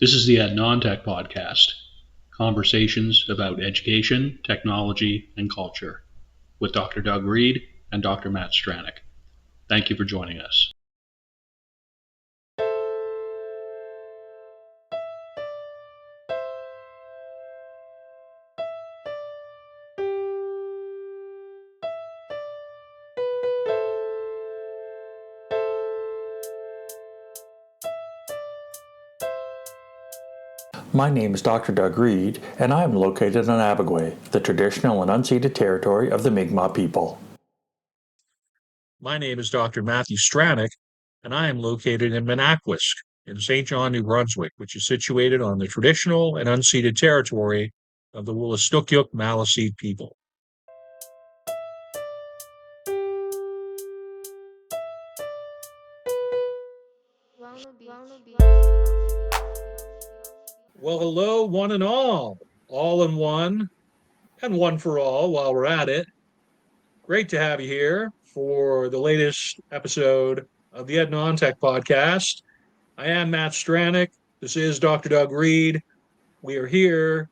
This is the Ad Non-Tech Podcast, conversations about education, technology, and culture, with Dr. Doug Reed and Dr. Matt Stranick. Thank you for joining us. My name is Dr. Doug Reed, and I am located on Abagway, the traditional and unceded territory of the Mi'kmaq people. My name is Dr. Matthew Stranick, and I am located in Menakwisk in St. John, New Brunswick, which is situated on the traditional and unceded territory of the Wolastoqiyik Maliseet people. Well, hello, one and all in one, and one for all while we're at it. Great to have you here for the latest episode of the Ed Non-Tech Podcast. I am Matt Stranick. This is Dr. Doug Reed. We are here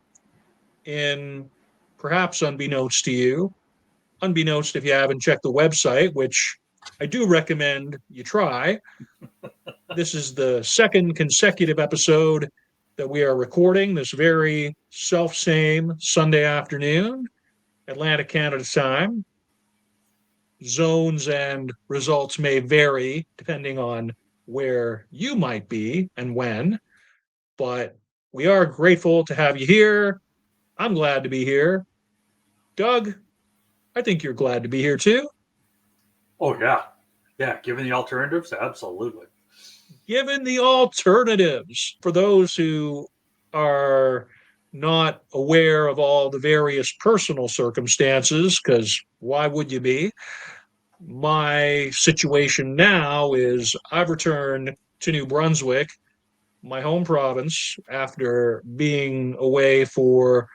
in, perhaps unbeknownst to you, unbeknownst if you haven't checked the website, which I do recommend you try. This is the second consecutive episode that we are recording this very self-same Sunday afternoon, Atlantic Canada time. Zones and results may vary depending on where you might be and when, but we are grateful to have you here. I'm glad to be here. Doug, I think you're glad to be here too. Oh, yeah. Yeah, given the alternatives, absolutely. Given the alternatives, for those who are not aware of all the various personal circumstances, because why would you be? My situation now is I've returned to New Brunswick, my home province, after being away for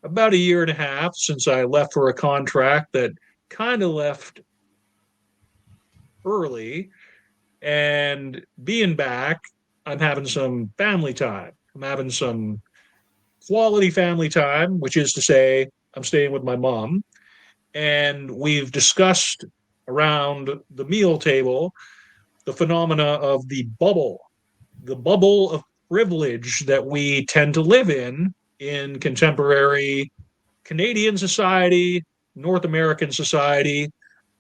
about a year and a half since I left for a contract that kind of left early. And being back, I'm having some family time. I'm having some quality family time, which is to say, I'm staying with my mom. And we've discussed around the meal table the phenomena of the bubble of privilege that we tend to live in contemporary Canadian society, North American society,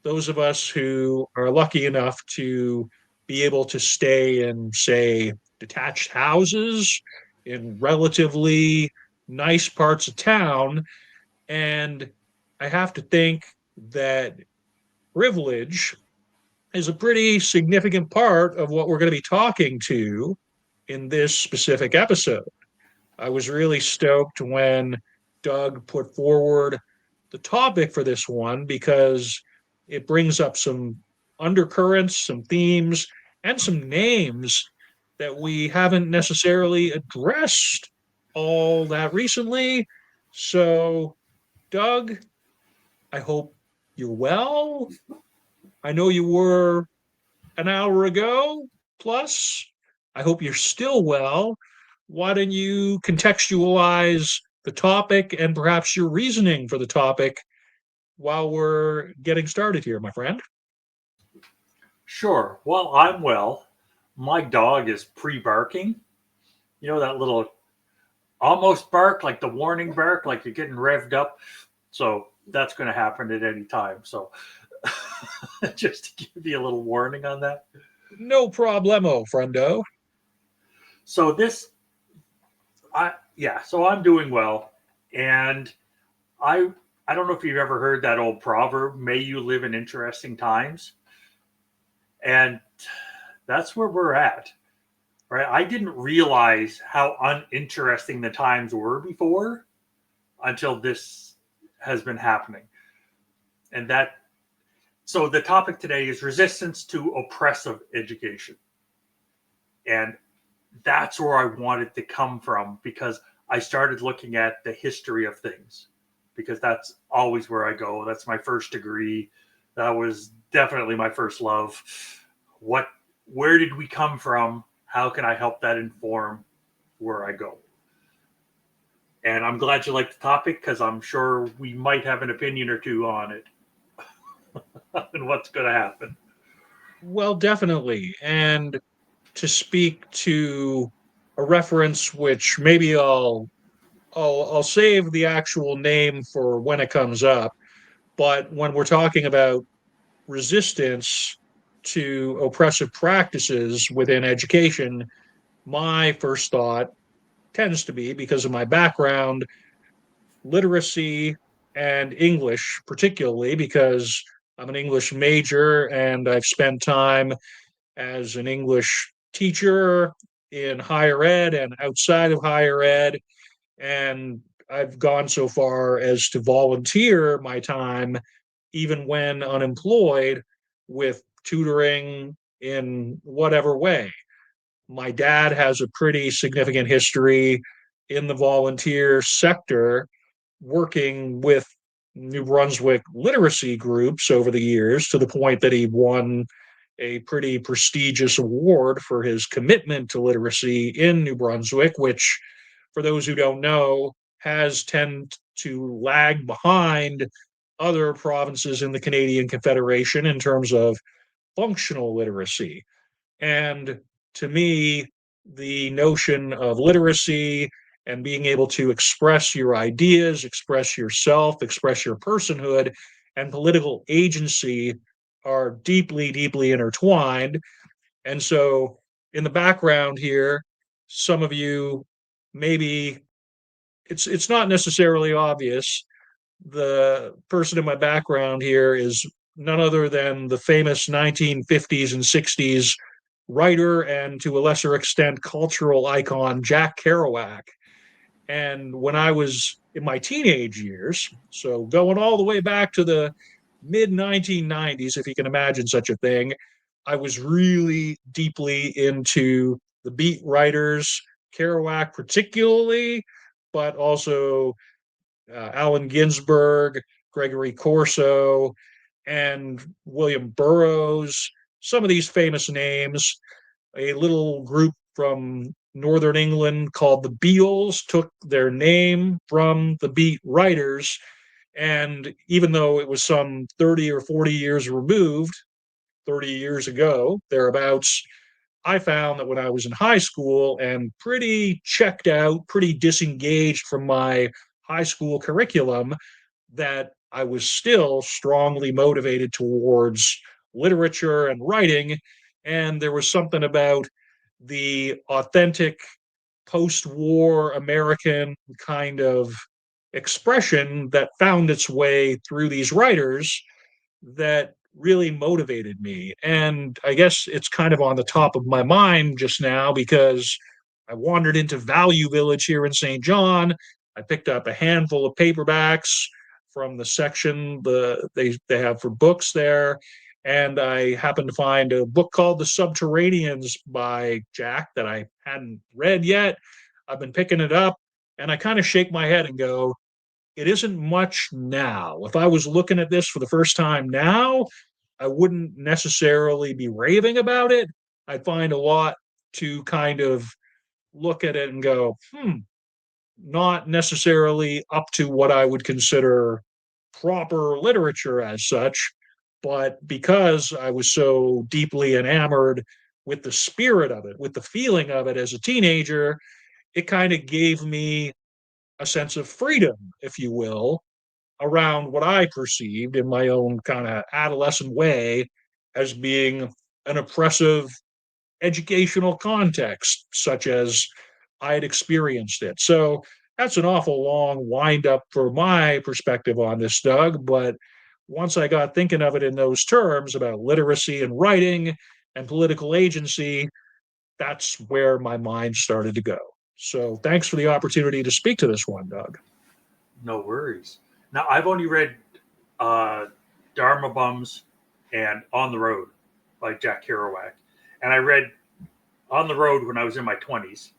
those of us who are lucky enough to be able to stay in, say, detached houses in relatively nice parts of town. And I have to think that privilege is a pretty significant part of what we're going to be talking to in this specific episode. I was really stoked when Doug put forward the topic for this one because it brings up some undercurrents, some themes, and some names that we haven't necessarily addressed all that recently. So, Doug, I hope you're well. I know you were an hour ago plus. I hope you're still well. Why don't you contextualize the topic and perhaps your reasoning for the topic while we're getting started here, my friend? Sure. Well, I'm well. My dog is pre-barking. You know that little almost bark, like the warning bark, like you're getting revved up. So that's going to happen at any time. So just to give you a little warning on that. No problemo, friendo. So so I'm doing well. And I don't know if you've ever heard that old proverb, may you live in interesting times. And that's where we're at, right? I didn't realize how uninteresting the times were before until this has been happening. So the topic today is resistance to oppressive education. And that's where I wanted to come from because I started looking at the history of things because that's always where I go. That's my first degree. That was definitely my first love. Where did we come from? How can I help that inform where I go. And I'm glad you like the topic because I'm sure we might have an opinion or two on it and what's going to happen. Well, definitely. And to speak to a reference which maybe I'll save the actual name for when it comes up, but when we're talking about resistance to oppressive practices within education, my first thought tends to be, because of my background, literacy and English, particularly because I'm an English major and I've spent time as an English teacher in higher ed and outside of higher ed. And I've gone so far as to volunteer my time, even when unemployed, with tutoring in whatever way. My dad has a pretty significant history in the volunteer sector, working with New Brunswick literacy groups over the years, to the point that he won a pretty prestigious award for his commitment to literacy in New Brunswick, which, for those who don't know, has tended to lag behind other provinces in the Canadian Confederation in terms of functional literacy. And to me, the notion of literacy and being able to express your ideas, express yourself, express your personhood, and political agency are deeply, deeply intertwined. And so, in the background here, some of you maybe it's not necessarily obvious. The person in my background here is none other than the famous 1950s and 60s writer and, to a lesser extent, cultural icon Jack Kerouac. And when I was in my teenage years, so going all the way back to the mid 1990s, if you can imagine such a thing, I was really deeply into the beat writers, Kerouac particularly, but also Allen Ginsberg, Gregory Corso, and William Burroughs, some of these famous names. A little group from Northern England called the Beals took their name from the beat writers. And even though it was some 30 or 40 years removed, 30 years ago, thereabouts, I found that when I was in high school and pretty checked out, pretty disengaged from my high school curriculum, that I was still strongly motivated towards literature and writing. And there was something about the authentic post war American kind of expression that found its way through these writers that really motivated me. And I guess it's kind of on the top of my mind just now because I wandered into Value Village here in St. John. I picked up a handful of paperbacks from the section they have for books there. And I happened to find a book called The Subterraneans by Jack that I hadn't read yet. I've been picking it up and I kind of shake my head and go, it isn't much now. If I was looking at this for the first time now, I wouldn't necessarily be raving about it. I'd find a lot to kind of look at it and go, not necessarily up to what I would consider proper literature as such, but because I was so deeply enamored with the spirit of it, with the feeling of it as a teenager, it kind of gave me a sense of freedom, if you will, around what I perceived in my own kind of adolescent way as being an oppressive educational context, such as I had experienced it. So that's an awful long wind up for my perspective on this, Doug. But once I got thinking of it in those terms about literacy and writing and political agency, that's where my mind started to go. So thanks for the opportunity to speak to this one, Doug. No worries. Now, I've only read Dharma Bums and On the Road by Jack Kerouac. And I read On the Road when I was in my 20s,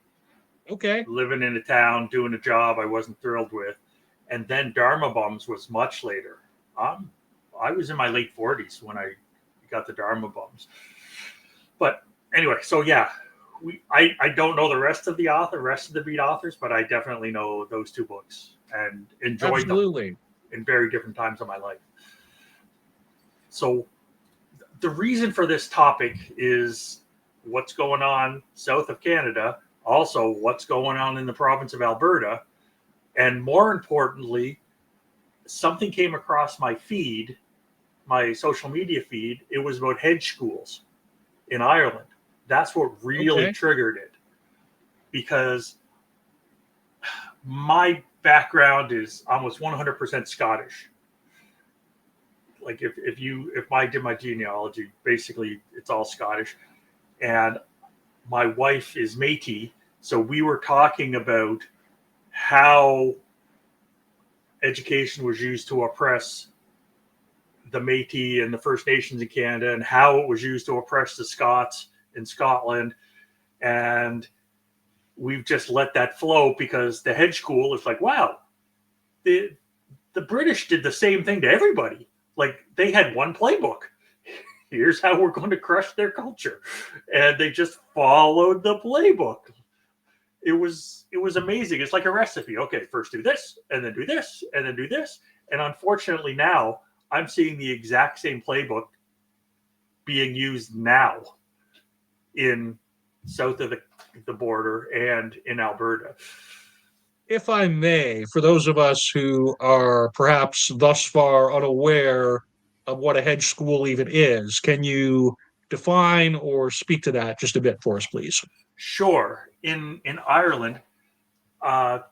Okay. living in a town, doing a job I wasn't thrilled with. And then Dharma Bums was much later. I was in my late 40s when I got the Dharma Bums. But anyway, so yeah, I don't know the rest of the beat authors, but I definitely know those two books and enjoyed them Absolutely. in very different times of my life. So the reason for this topic is what's going on south of Canada, also what's going on in the province of Alberta, and more importantly, something came across my feed, my social media feed. It was about hedge schools in Ireland. That's what really triggered it, because my background is almost 100% Scottish. Like if I did my genealogy, basically it's all Scottish, and my wife is Métis, so we were talking about how education was used to oppress the Métis and the First Nations in Canada, and how it was used to oppress the Scots in Scotland, and we've just let that flow because the hedge school is like, wow, the British did the same thing to everybody. Like, they had one playbook. Here's how we're going to crush their culture. And they just followed the playbook. It was amazing. It's like a recipe. Okay, first do this, and then do this, and then do this. And unfortunately now, I'm seeing the exact same playbook being used now in south of the border and in Alberta. If I may, for those of us who are perhaps thus far unaware of what a hedge school even is, can you define or speak to that just a bit for us, please? Sure. In Ireland, there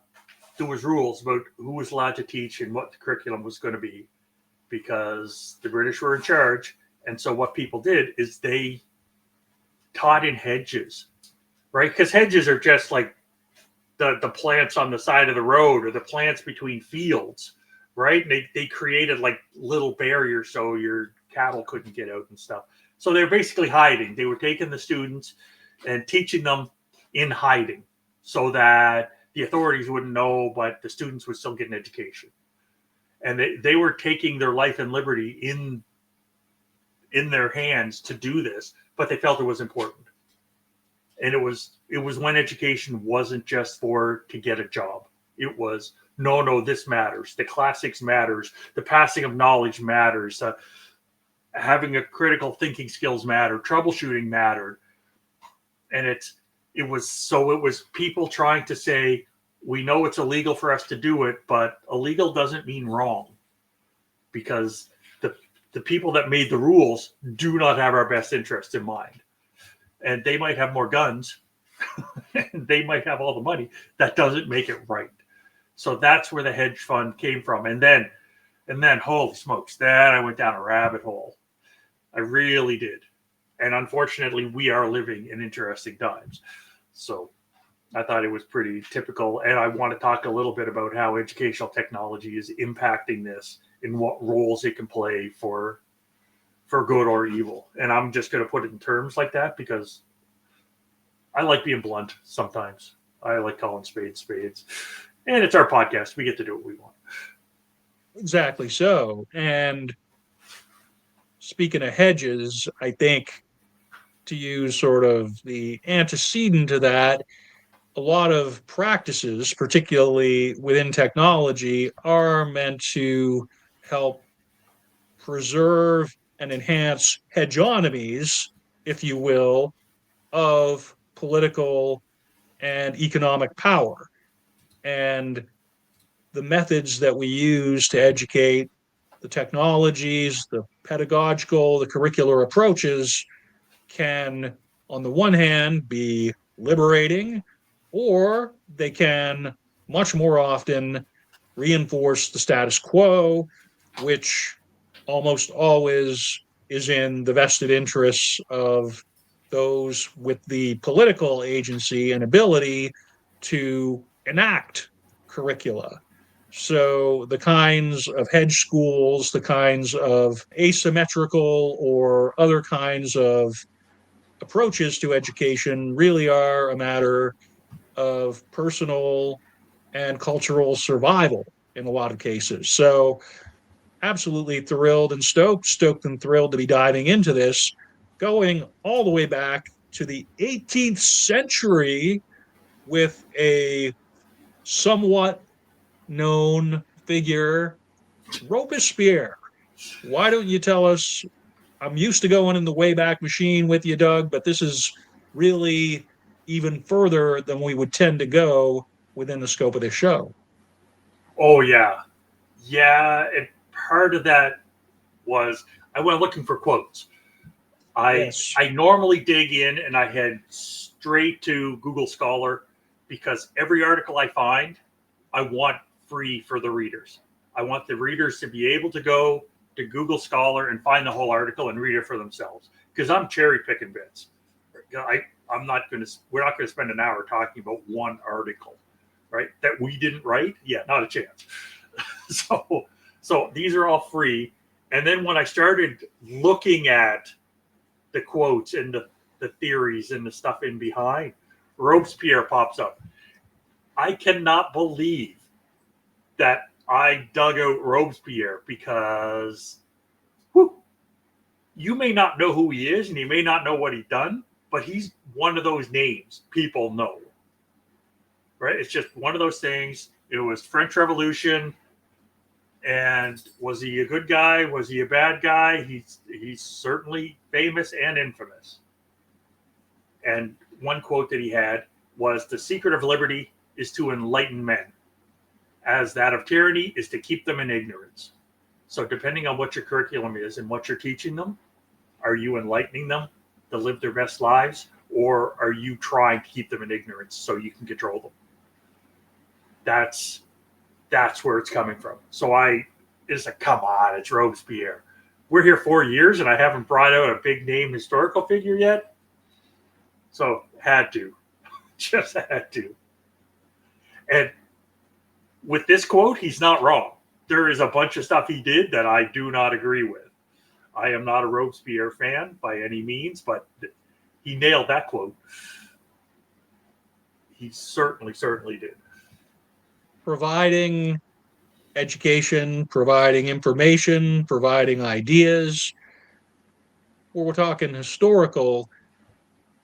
was rules about who was allowed to teach and what the curriculum was going to be, because the British were in charge. And so what people did is they taught in hedges, right? Because hedges are just like the plants on the side of the road or the plants between fields, right? And they created like little barriers so your cattle couldn't get out and stuff. So they're basically hiding. They were taking the students and teaching them in hiding so that the authorities wouldn't know, but the students would still get an education. And they were taking their life and liberty in their hands to do this, but they felt it was important. And it was when education wasn't just to get a job. It was, no, this matters. The classics matters. The passing of knowledge matters. Having a critical thinking skills mattered. Troubleshooting mattered. And it was people trying to say, we know it's illegal for us to do it, but illegal doesn't mean wrong, because the people that made the rules do not have our best interest in mind. And they might have more guns. They might have all the money. That doesn't make it right. So that's where the hedge fund came from. And then holy smokes, that I went down a rabbit hole. I really did. And unfortunately, we are living in interesting times. So I thought it was pretty typical. And I want to talk a little bit about how educational technology is impacting this and what roles it can play for good or evil. And I'm just going to put it in terms like that because I like being blunt sometimes. I like calling spades. And it's our podcast. We get to do what we want. Exactly so. And speaking of hedges, I think, to use sort of the antecedent to that, a lot of practices, particularly within technology, are meant to help preserve and enhance hegemonies, if you will, of political and economic power. And the methods that we use to educate, the technologies, the pedagogical, the curricular approaches can, on the one hand, be liberating, or they can much more often reinforce the status quo, which almost always is in the vested interests of those with the political agency and ability to enact curricula. So the kinds of hedge schools, the kinds of asymmetrical or other kinds of approaches to education really are a matter of personal and cultural survival in a lot of cases. So absolutely thrilled and stoked and thrilled to be diving into this, going all the way back to the 18th century with a somewhat known figure, Robespierre. Why don't you tell us? I'm used to going in the Wayback Machine with you, Doug, but this is really even further than we would tend to go within the scope of this show. Oh yeah, yeah. And part of that was I went looking for quotes. Yes. I normally dig in and I head straight to Google Scholar because every article I find, I want free for the readers. I want the readers to be able to go to Google Scholar and find the whole article and read it for themselves because I'm cherry picking bits. I'm not going to. We're not going to spend an hour talking about one article, right? That we didn't write. Yeah, not a chance. So these are all free. And then when I started looking at the quotes and the theories and the stuff in behind, Robespierre pops up. I cannot believe that I dug out Robespierre because whew, you may not know who he is and you may not know what he done, but he's one of those names people know. Right? It's just one of those things. It was French Revolution. And was he a good guy? Was he a bad guy? He's certainly famous and infamous. And one quote that he had was, "The secret of liberty is to enlighten men, as that of tyranny is to keep them in ignorance." So depending on what your curriculum is and what you're teaching them, are you enlightening them to live their best lives, or are you trying to keep them in ignorance so you can control them? That's where it's coming from. So it's like, come on, it's Robespierre. We're here 4 years and I haven't brought out a big name historical figure yet. So had to, just had to. And with this quote, he's not wrong. There is a bunch of stuff he did that I do not agree with. I am not a Robespierre fan by any means, but he nailed that quote. He certainly did. Providing education, providing information, providing ideas. When we're talking historical,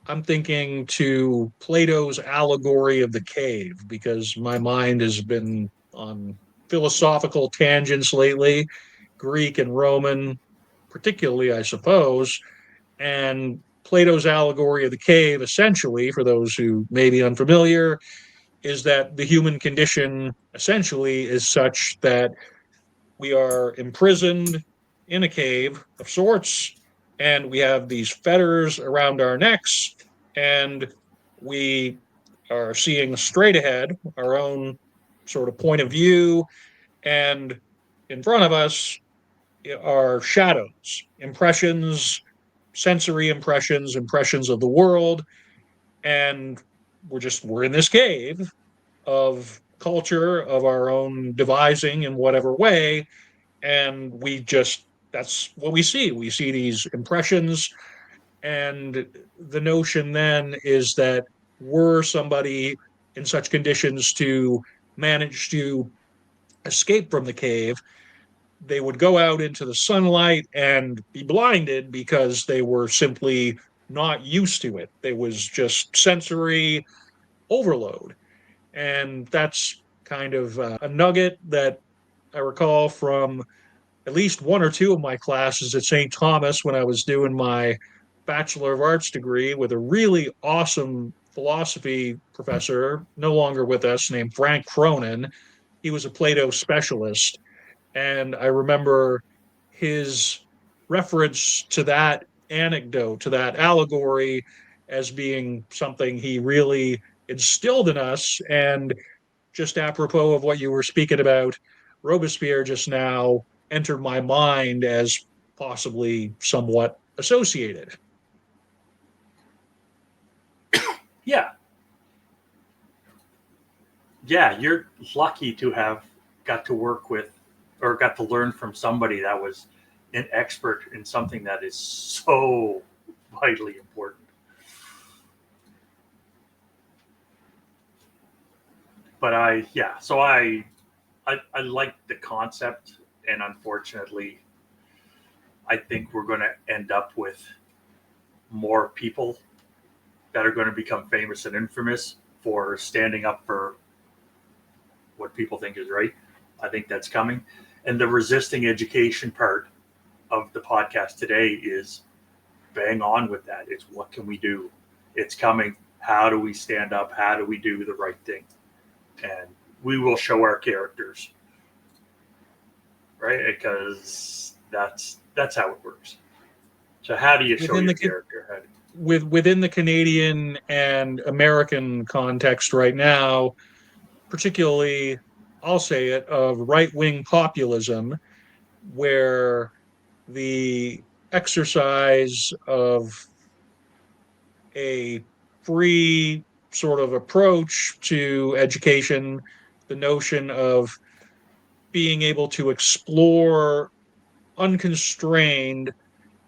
I'm thinking to Plato's allegory of the cave because my mind has been on philosophical tangents lately, Greek and Roman, particularly, I suppose. And Plato's allegory of the cave, essentially, for those who may be unfamiliar, is that the human condition essentially is such that we are imprisoned in a cave of sorts, and we have these fetters around our necks, and we are seeing straight ahead, our own sort of point of view, and in front of us are shadows, impressions, sensory impressions, impressions of the world, and we're in this cave of culture of our own devising in whatever way, and that's what we see. We see these impressions, and the notion then is that were somebody in such conditions to manage to escape from the cave, they would go out into the sunlight and be blinded because they were simply not used to it. There was just sensory overload. And that's kind of a nugget that I recall from at least one or two of my classes at St. Thomas when I was doing my Bachelor of Arts degree with a really awesome philosophy professor, no longer with us, named Frank Cronin. He was a Plato specialist. And I remember his reference to that anecdote, to that allegory, as being something he really instilled in us. And just apropos of what you were speaking about, Robespierre just now entered my mind as possibly somewhat associated. Yeah. Yeah, you're lucky to have got to work with or got to learn from somebody that was an expert in something that is so vitally important. But I like the concept, and unfortunately, I think we're going to end up with more people that are going to become famous and infamous for standing up for what people think is right. I think that's coming. And the resisting education part of the podcast today is bang on with that. It's what can we do? It's coming. How do we stand up? How do we do the right thing? And we will show our characters, right? Because that's how it works. So how do you show your character? Within the Canadian and American context right now, particularly, I'll say it, of right-wing populism, where the exercise of a free sort of approach to education, the notion of being able to explore unconstrained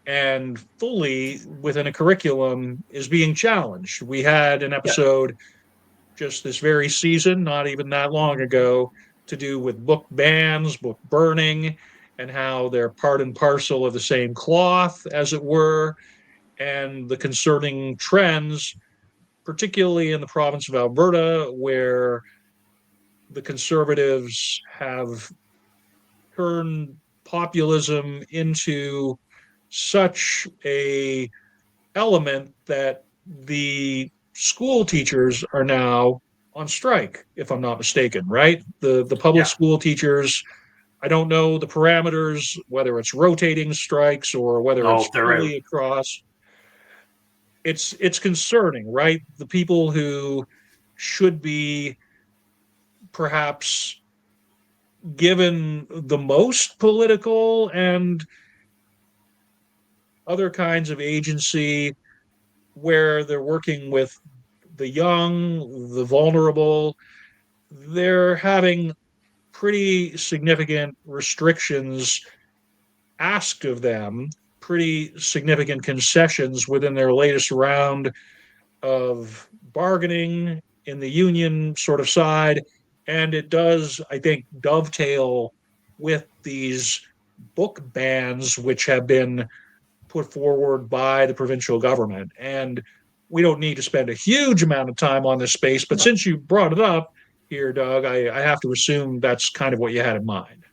and fully within a curriculum is being challenged. We had an Yeah. episode just this very season, not even that long ago, to do with book bans, book burning, and how they're part and parcel of the same cloth, as it were, and the concerning trends, particularly in the province of Alberta, where the Conservatives have turned populism into such a element that the school teachers are now on strike, if I'm not mistaken, right? The public Yeah. school teachers, I don't know the parameters, whether it's rotating strikes or whether No, it's they're out. fully across. It's concerning, right? The people who should be perhaps given the most political and other kinds of agency, where they're working with the young, the vulnerable, they're having pretty significant restrictions asked of them, pretty significant concessions within their latest round of bargaining in the union sort of side. And it does, I think, dovetail with these book bans, which have been put forward by the provincial government. And we don't need to spend a huge amount of time on this space, but since you brought it up here, Doug, I have to assume that's kind of what you had in mind.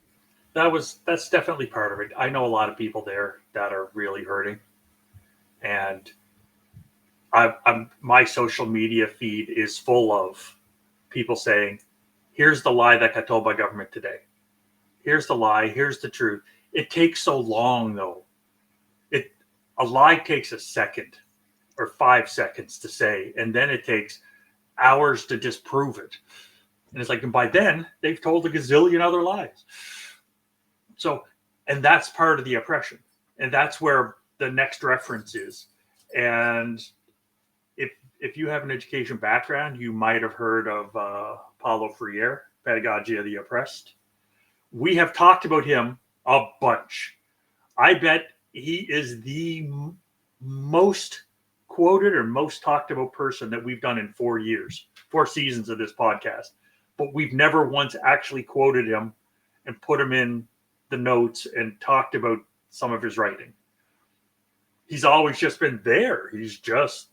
That's definitely part of it. I know a lot of people there that are really hurting, and my social media feed is full of people saying, "Here's the lie that got told by government today. Here's the lie. Here's the truth." It takes so long, though. A lie takes a second or 5 seconds to say, and then it takes hours to disprove it. And it's like, and by then they've told a gazillion other lies. So, and that's part of the oppression, and that's where the next reference is. And if you have an education background, you might have heard of Paulo Freire, Pedagogy of the Oppressed. We have talked about him a bunch. I bet he is the most quoted or most talked about person that we've done in 4 years, 4 seasons of this podcast. But we've never once actually quoted him and put him in the notes and talked about some of his writing. He's always just been there. He's just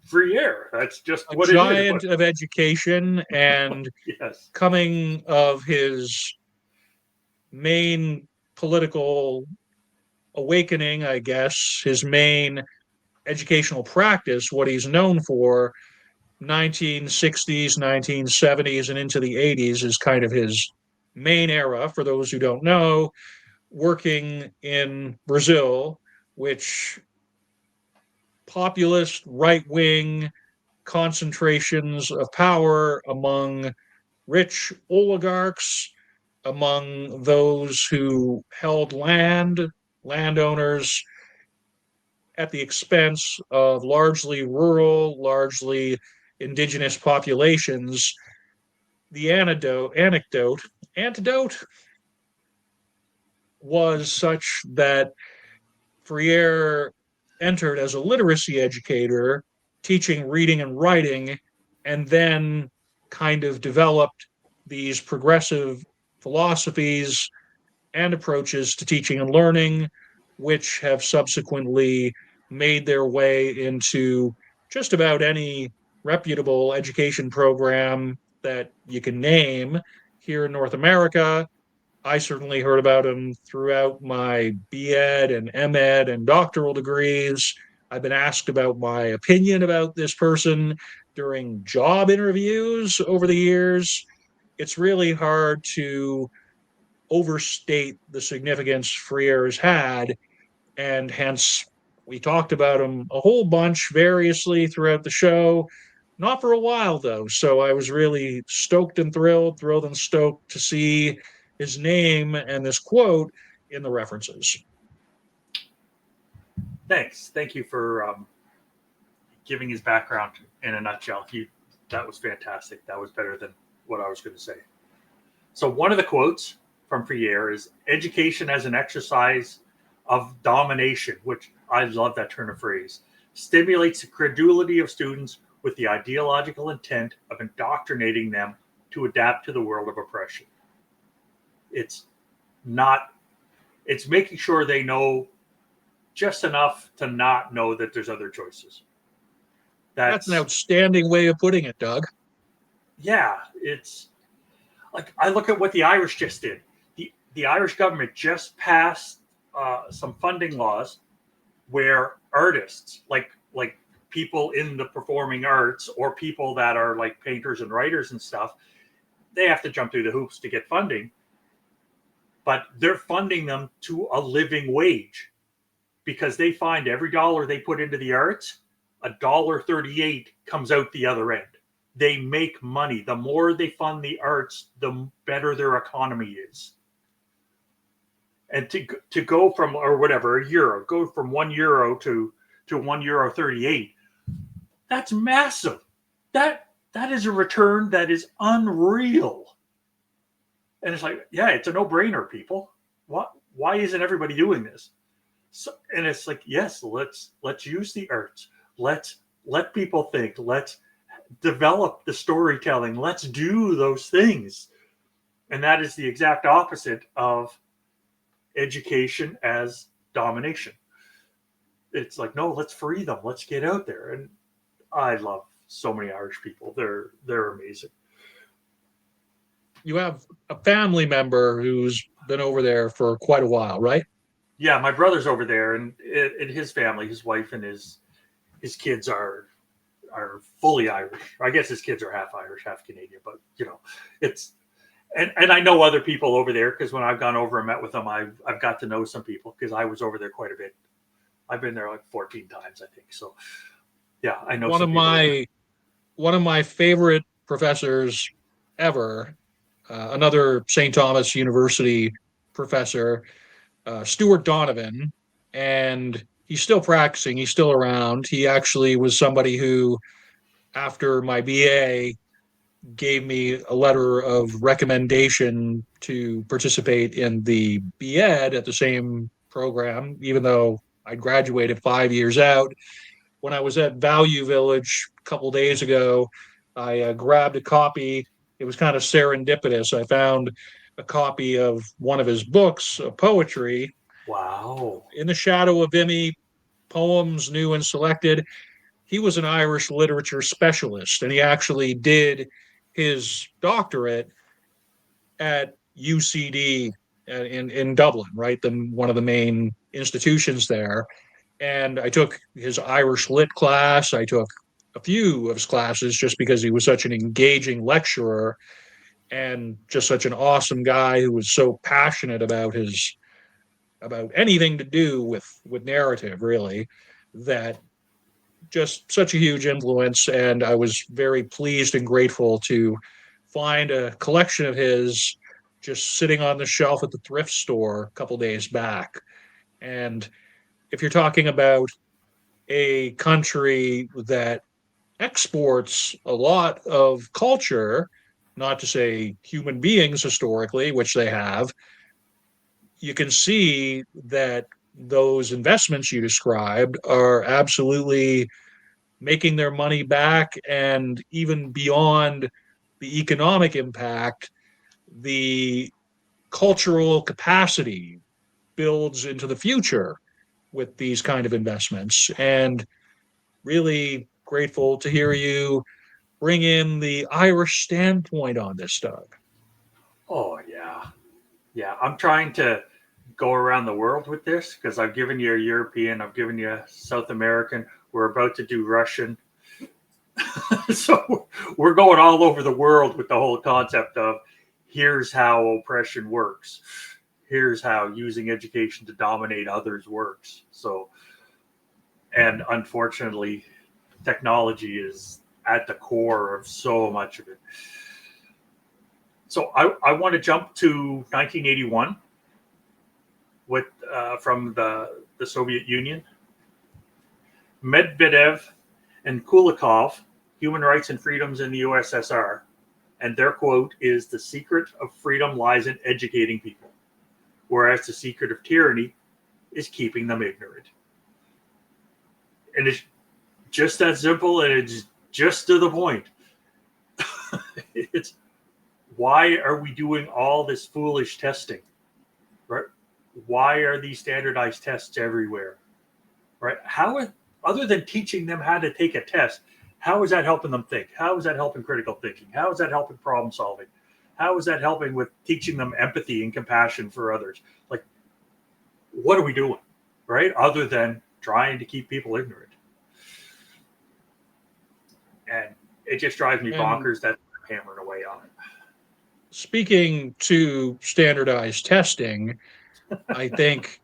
free air. That's just a what giant it is. of education, and Yes. coming of his main political awakening, I guess, his main educational practice, what he's known for, 1960s, 1970s, and into the 80s is kind of his main era, for those who don't know, working in Brazil, which populist right wing concentrations of power among rich oligarchs, among those who held landowners, at the expense of largely rural, largely indigenous populations. The antidote was such that Freire entered as a literacy educator, teaching reading and writing, and then kind of developed these progressive philosophies and approaches to teaching and learning, which have subsequently made their way into just about any reputable education program that you can name here in North America. I certainly heard about him throughout my BEd and MEd and doctoral degrees. I've been asked about my opinion about this person during job interviews over the years. It's really hard to overstate the significance Freire has had, and hence we talked about him a whole bunch variously throughout the show. Not for a while though, so I was really stoked and thrilled and stoked to see his name and this quote in the references. Thanks. Thank you for giving his background in a nutshell. That was fantastic. That was better than what I was going to say. So one of the quotes from Freire is education as an exercise of domination, which I love that turn of phrase, stimulates the credulity of students with the ideological intent of indoctrinating them to adapt to the world of oppression. It's making sure they know just enough to not know that there's other choices. That's an outstanding way of putting it, Doug. Yeah, it's like I look at what the Irish just did. The Irish government just passed some funding laws where artists, like people in the performing arts or people that are like painters and writers and stuff, they have to jump through the hoops to get funding. But they're funding them to a living wage because they find every dollar they put into the arts, $1.38 comes out the other end. They make money. The more they fund the arts, the better their economy is. And to go from, or whatever, a euro, go from €1 to €1.38, that's massive. That is a return that is unreal. And it's like, yeah, it's a no-brainer, people. Why isn't everybody doing this? So, and it's like, yes, let's use the arts. Let people think. Let's develop the storytelling. Let's do those things. And that is the exact opposite of education as domination. It's like, no, let's free them. Let's get out there. And I love so many Irish people. They're amazing. You have a family member who's been over there for quite a while, right? Yeah, my brother's over there, and his family, his wife and his kids are fully Irish. I guess his kids are half Irish, half Canadian, but it's and I know other people over there because when I've gone over and met with them, I've got to know some people because I was over there quite a bit. I've been there like 14 times, I think. So yeah, I know one of my favorite professors ever, another St. Thomas University professor, Stuart Donovan, and he's still practicing. He's still around. He actually was somebody who, after my BA, gave me a letter of recommendation to participate in the BEd at the same program, even though I graduated 5 years out. When I was at Value Village a couple days ago, I grabbed a copy. It was kind of serendipitous. I found a copy of one of his books of poetry. Wow. In the Shadow of Imi, Poems New and Selected. He was an Irish literature specialist, and he actually did his doctorate at UCD in Dublin, right? One of the main institutions there. And I took his Irish lit class. I took a few of his classes just because he was such an engaging lecturer and just such an awesome guy who was so passionate about anything to do with narrative, really, that just such a huge influence. And I was very pleased and grateful to find a collection of his just sitting on the shelf at the thrift store a couple days back. And if you're talking about a country that exports a lot of culture, not to say human beings historically, which they have, you can see that those investments you described are absolutely making their money back, and even beyond the economic impact, the cultural capacity builds into the future with these kind of investments. And really grateful to hear you bring in the Irish standpoint on this, Doug. Oh, yeah. Yeah. I'm trying to go around the world with this because I've given you a European, I've given you a South American. We're about to do Russian. So we're going all over the world with the whole concept of here's how oppression works. Here's how using education to dominate others works. So, and unfortunately, technology is at the core of so much of it. So I want to jump to 1981 with from the Soviet Union. Medvedev and Kulikov, Human Rights and Freedoms in the USSR, and their quote is, "The secret of freedom lies in educating people, whereas the secret of tyranny is keeping them ignorant." And it's just that simple, and it's just to the point. It's why are we doing all this foolish testing, right? Why are these standardized tests everywhere, right? Other than teaching them how to take a test, how is that helping them think? How is that helping critical thinking? How is that helping problem solving? How is that helping with teaching them empathy and compassion for others? Like, what are we doing, right? Other than trying to keep people ignorant. And it just drives me bonkers that I'm hammering away on it. Speaking to standardized testing, I think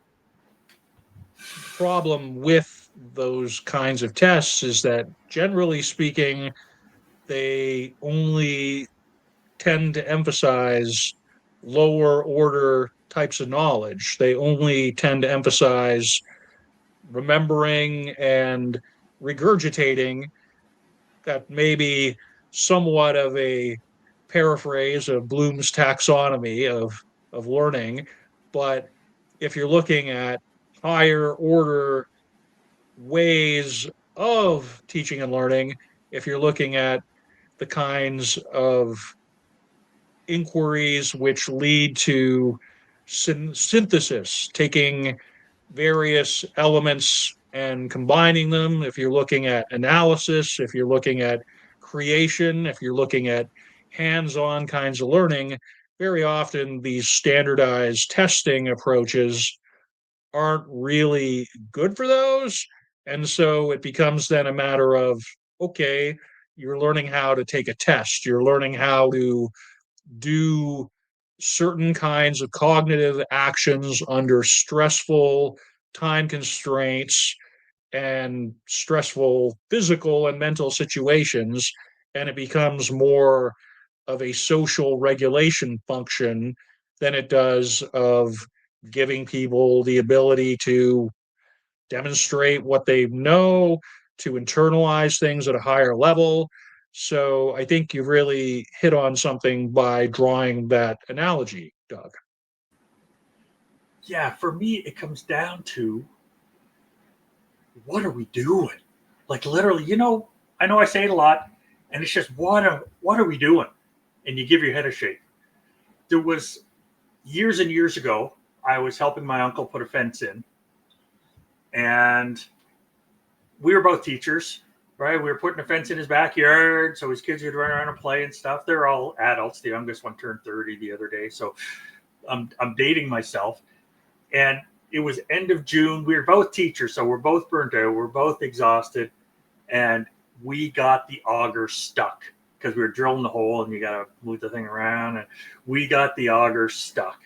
the problem with those kinds of tests is that, generally speaking, they only tend to emphasize lower order types of knowledge. They only tend to emphasize remembering and regurgitating. That may be somewhat of a paraphrase of Bloom's taxonomy of learning. But if you're looking at higher order ways of teaching and learning, if you're looking at the kinds of inquiries which lead to synthesis, taking various elements and combining them, if you're looking at analysis, if you're looking at creation, if you're looking at hands-on kinds of learning, very often these standardized testing approaches aren't really good for those. And so it becomes then a matter of, okay, you're learning how to take a test, you're learning how to do certain kinds of cognitive actions under stressful time constraints and stressful physical and mental situations. And it becomes more of a social regulation function than it does of giving people the ability to demonstrate what they know, to internalize things at a higher level. So I think you really hit on something by drawing that analogy, Doug. Yeah, for me, it comes down to what are we doing? Like literally, I know I say it a lot, and it's just what are we doing? And you give your head a shake. There was years and years ago, I was helping my uncle put a fence in, and we were both teachers, right? We were putting a fence in his backyard so his kids would run around and play and stuff. They're all adults. The youngest one turned 30 the other day, so I'm dating myself. And it was end of June. We were both teachers, so we're both burnt out. We're both exhausted, and we got the auger stuck because we were drilling the hole, and you got to move the thing around. And we got the auger stuck,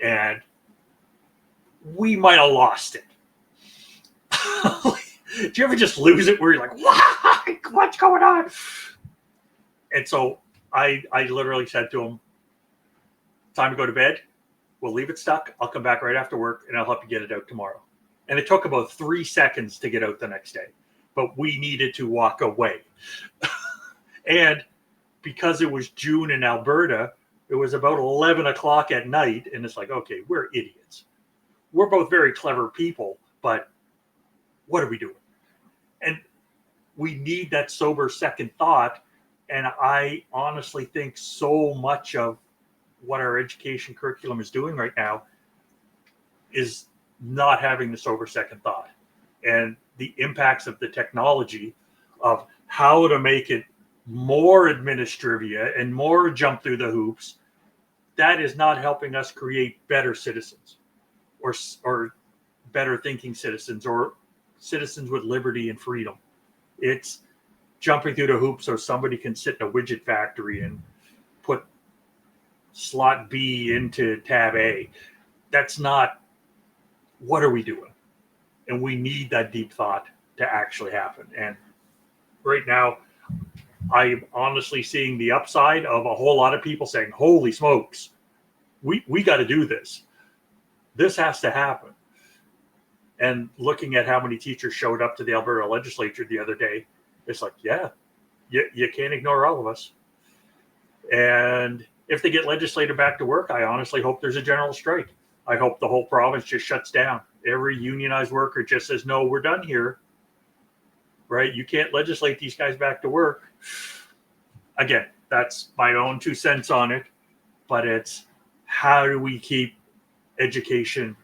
and we might have lost it. Do you ever just lose it where you're like, what's going on? And so I literally said to him, time to go to bed. We'll leave it stuck. I'll come back right after work and I'll help you get it out tomorrow. And it took about 3 seconds to get out the next day, but we needed to walk away. And because it was June in Alberta, it was about 11 o'clock at night. And it's like, okay, we're idiots. We're both very clever people, but what are we doing? And we need that sober second thought. And I honestly think so much of what our education curriculum is doing right now is not having the sober second thought. And the impacts of the technology of how to make it more administrivia and more jump through the hoops, that is not helping us create better citizens or better thinking citizens or citizens with liberty and freedom. It's jumping through the hoops so somebody can sit in a widget factory and put slot B into tab A. That's not, what are we doing? And we need that deep thought to actually happen. And right now, I'm honestly seeing the upside of a whole lot of people saying, holy smokes, we got to do this. This has to happen. And looking at how many teachers showed up to the Alberta legislature the other day, it's like, yeah, you can't ignore all of us. And if they get legislated back to work, I honestly hope there's a general strike. I hope the whole province just shuts down. Every unionized worker just says, no, we're done here. Right? You can't legislate these guys back to work. Again, that's my own 2 cents on it. But it's, how do we keep education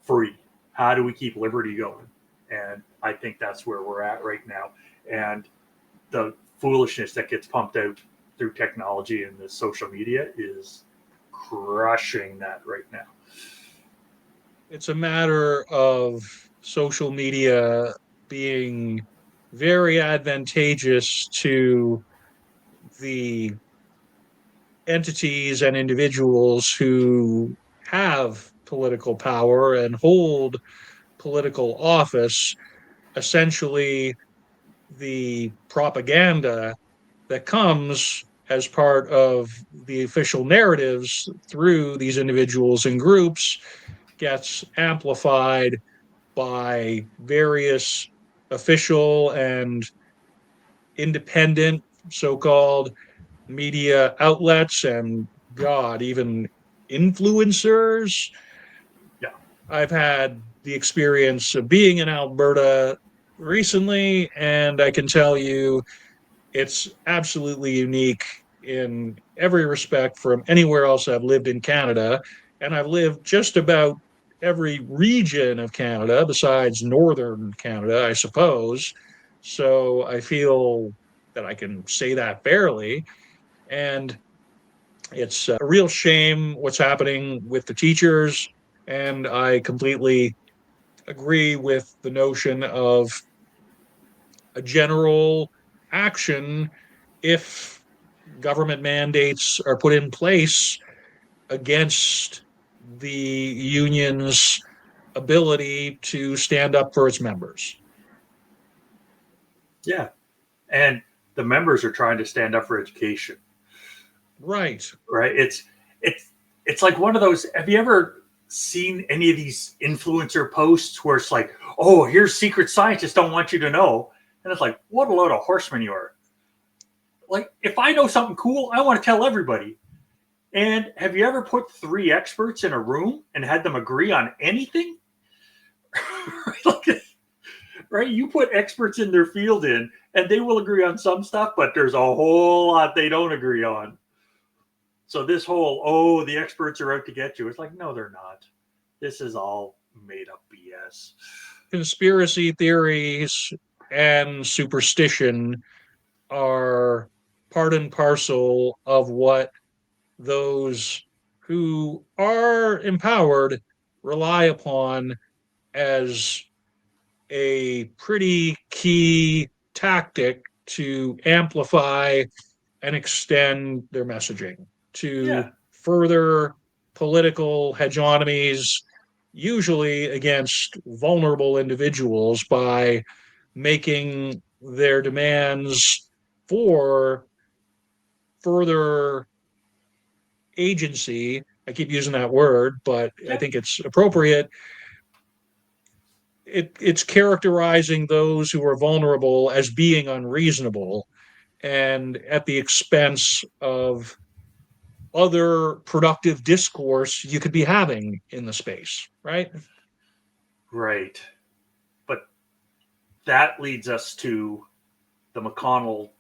free? How do we keep liberty going? And I think that's where we're at right now. And the foolishness that gets pumped out through technology and the social media is crushing that right now. It's a matter of social media being very advantageous to the entities and individuals who have political power and hold political office. Essentially, the propaganda that comes as part of the official narratives through these individuals and groups gets amplified by various official and independent so-called media outlets and, God, even influencers. Yeah. I've had the experience of being in Alberta recently, and I can tell you it's absolutely unique in every respect from anywhere else I've lived in Canada. And I've lived just about every region of Canada besides northern Canada, I suppose. So I feel that I can say that fairly. And it's a real shame what's happening with the teachers. And I completely agree with the notion of a general action if government mandates are put in place against the union's ability to stand up for its members. Yeah. And the members are trying to stand up for education. Right. Right. It's like one of those, have you ever seen any of these influencer posts where it's like, oh, here's secret scientists don't want you to know. And it's like, what a load of horse manure. Like, if I know something cool, I want to tell everybody. And have you ever put 3 experts in a room and had them agree on anything? Right? You put experts in their field in, and they will agree on some stuff, but there's a whole lot they don't agree on. So this whole, oh, the experts are out to get you. It's like, no, they're not. This is all made up BS. Conspiracy theories and superstition are part and parcel of what those who are empowered rely upon as a pretty key tactic to amplify and extend their messaging, to Yeah. further political hegemonies, usually against vulnerable individuals, by making their demands for further agency. I keep using that word, but I think it's appropriate. It's characterizing those who are vulnerable as being unreasonable and at the expense of other productive discourse you could be having in the space, right? Right. But that leads us to the McConnell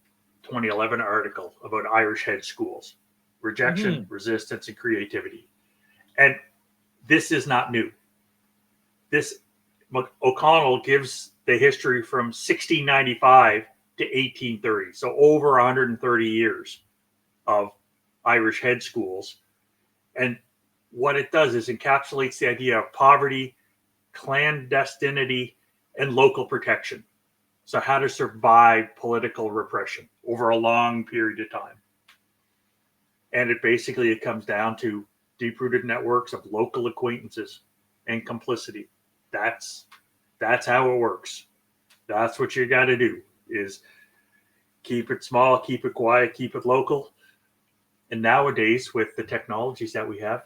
2011 article about Irish head schools, rejection, resistance, and creativity. And this is not new. This O'Connell gives the history from 1695 to 1830. So over 130 years of Irish head schools. And what it does is encapsulates the idea of poverty, clandestinity, and local protection. So how to survive political repression over a long period of time. And it comes down to deep-rooted networks of local acquaintances and complicity. That's how it works. That's what you got to do, is keep it small, keep it quiet, keep it local. And nowadays, with the technologies that we have,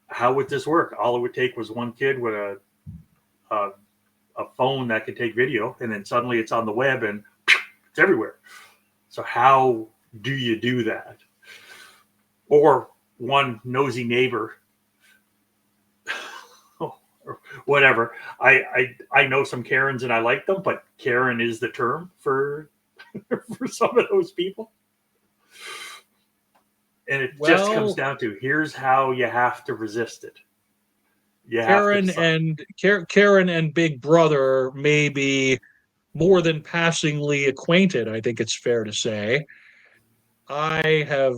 how would this work? All it would take was one kid with a phone that could take video, and then suddenly it's on the web and it's everywhere. So how do you do that? Or one nosy neighbor, or whatever. I know some Karens and I like them, but Karen is the term for for some of those people. And it just comes down to, here's how you have to resist it. Karen and Big Brother may be more than passingly acquainted, I think it's fair to say. I have,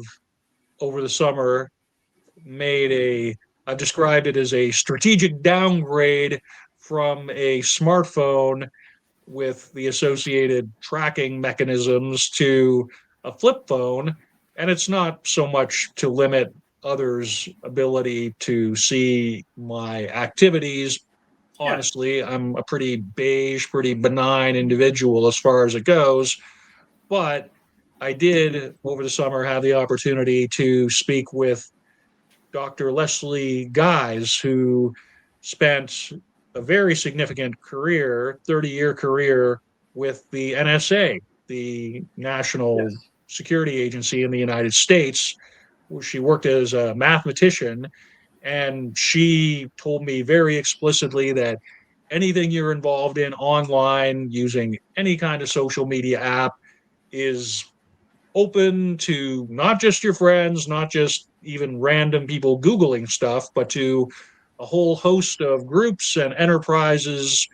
over the summer, I've described it as a strategic downgrade from a smartphone with the associated tracking mechanisms to a flip phone. And it's not so much to limit others' ability to see my activities. Honestly, I'm a pretty beige, pretty benign individual as far as it goes. But I did, over the summer, have the opportunity to speak with Dr. Leslie Guys, who spent a very significant career, 30-year career, with the NSA, the National Security Agency in the United States, where she worked as a mathematician. And she told me very explicitly that anything you're involved in online using any kind of social media app is open to not just your friends, not just even random people Googling stuff, but to a whole host of groups and enterprises,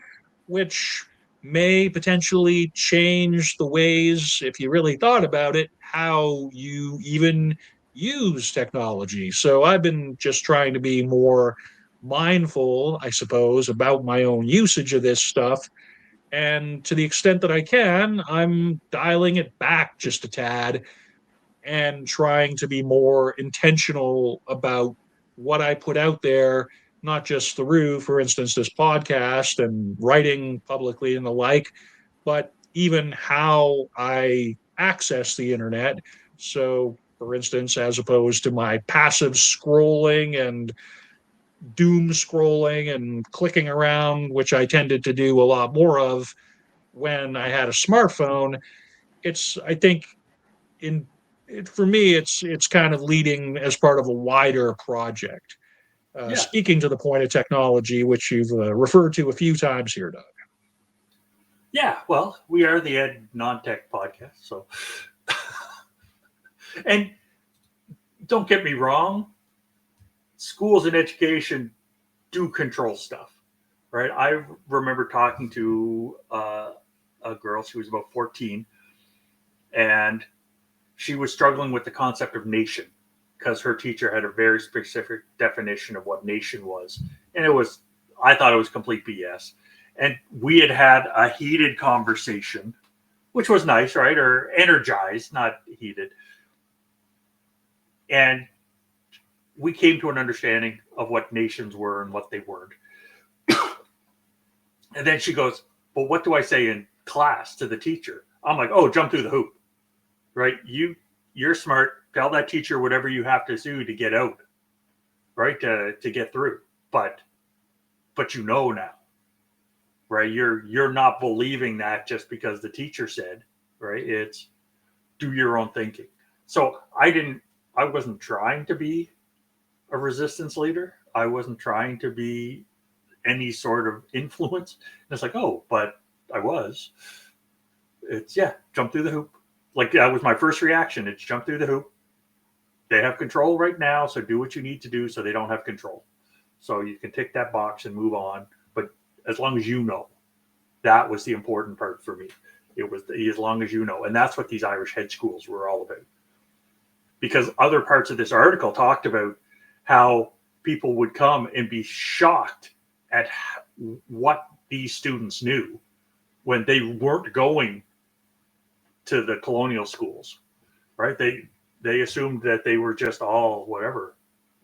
which may potentially change the ways, if you really thought about it, how you even use technology. So I've been just trying to be more mindful, I suppose, about my own usage of this stuff. And to the extent that I can, I'm dialing it back just a tad and trying to be more intentional about what I put out there, not just through, for instance, this podcast and writing publicly and the like, but even how I access the internet. So, for instance, as opposed to my passive scrolling and doom scrolling and clicking around, which I tended to do a lot more of when I had a smartphone, I think, for me, it's kind of leading as part of a wider project. Speaking to the point of technology, which you've referred to a few times here, Doug. Yeah, well, we are the Ed Non-Tech podcast, so. And don't get me wrong, schools and education do control stuff, right? I remember talking to a girl, she was about 14, and she was struggling with the concept of nation because her teacher had a very specific definition of what nation was. And I thought it was complete BS. And we had a heated conversation, which was nice, right? Or energized, not heated. And we came to an understanding of what nations were and what they weren't. And then she goes, well, what do I say in class to the teacher? I'm like, oh, jump through the hoop, right? You're smart. Tell that teacher whatever you have to do to get out, right? To get through. But you know now, right? You're not believing that just because the teacher said, right? It's do your own thinking. So I wasn't trying to be a resistance leader. I wasn't trying to be any sort of influence. And it's like, oh, but I was. It's jump through the hoop. Like that was my first reaction. It's jump through the hoop. They have control right now, so do what you need to do so they don't have control. So you can tick that box and move on. But as long as you know, that was the important part for me. It was as long as you know. And that's what these Irish head schools were all about. Because other parts of this article talked about how people would come and be shocked at what these students knew when they weren't going to the colonial schools, right? They assumed that they were just all whatever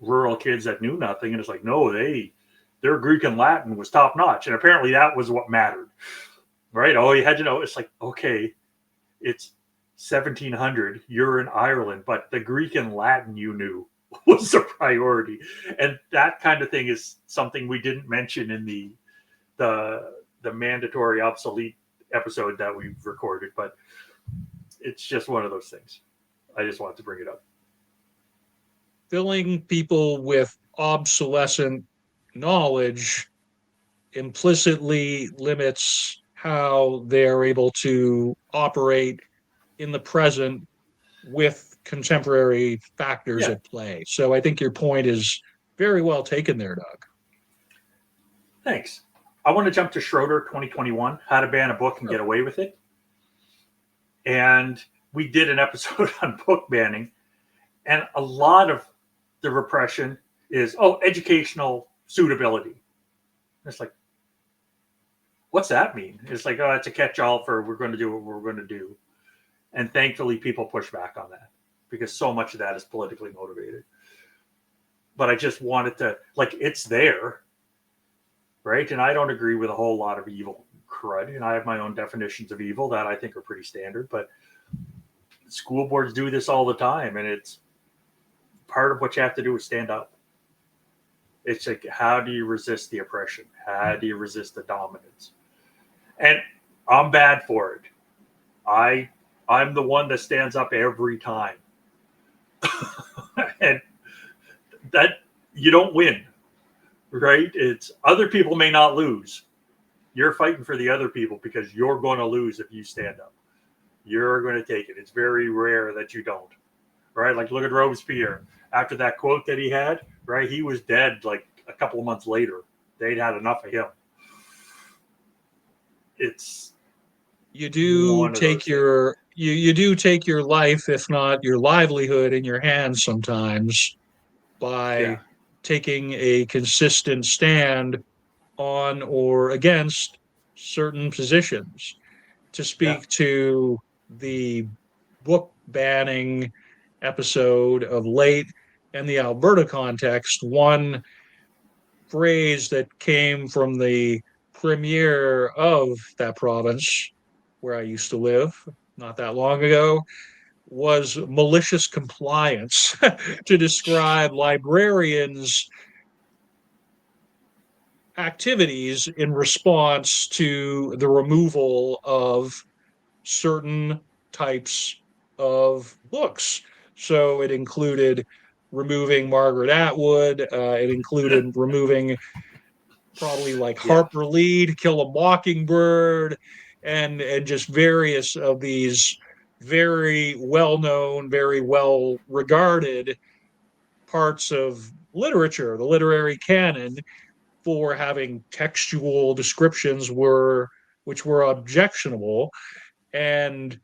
rural kids that knew nothing, and it's like, no, their Greek and Latin was top notch, and apparently that was what mattered, right? All you had to know, it's like, okay, it's 1700, you're in Ireland, but the Greek and Latin you knew was the priority, and that kind of thing is something we didn't mention in the mandatory obsolete episode that we've recorded, but it's just one of those things. I just wanted to bring it up. Filling people with obsolescent knowledge implicitly limits how they're able to operate in the present with contemporary factors Yeah. at play. So I think your point is very well taken there, Doug. Thanks. I want to jump to Schroeder 2021, How to Ban a Book and Get Away with It. And we did an episode on book banning, and a lot of the repression is, educational suitability. It's like, what's that mean? It's like, it's a catch-all for we're going to do what we're going to do. And thankfully, people push back on that because so much of that is politically motivated. But I just wanted to, it's there, right? And I don't agree with a whole lot of evil crud. And I have my own definitions of evil that I think are pretty standard. But school boards do this all the time. And it's part of what you have to do is stand up. It's like, how do you resist the oppression? How do you resist the dominance? And I'm bad for it. I'm the one that stands up every time. And that you don't win, right? It's other people may not lose. You're fighting for the other people because you're going to lose if you stand up. You're going to take it. It's very rare that you don't, right? Like, look at Robespierre. After that quote that he had, right? He was dead like a couple of months later. They'd had enough of him. You do take your life, if not your livelihood, in your hands sometimes by taking a consistent stand on or against certain positions. To speak to the book banning episode of late and the Alberta context, one phrase that came from the premier of that province where I used to live not that long ago was malicious compliance to describe librarians' activities in response to the removal of certain types of books. So it included removing Margaret Atwood. It included removing probably like Harper Lee, To Kill a Mockingbird, and just various of these very well-known, very well-regarded parts of literature, the literary canon, for having textual descriptions which were objectionable. And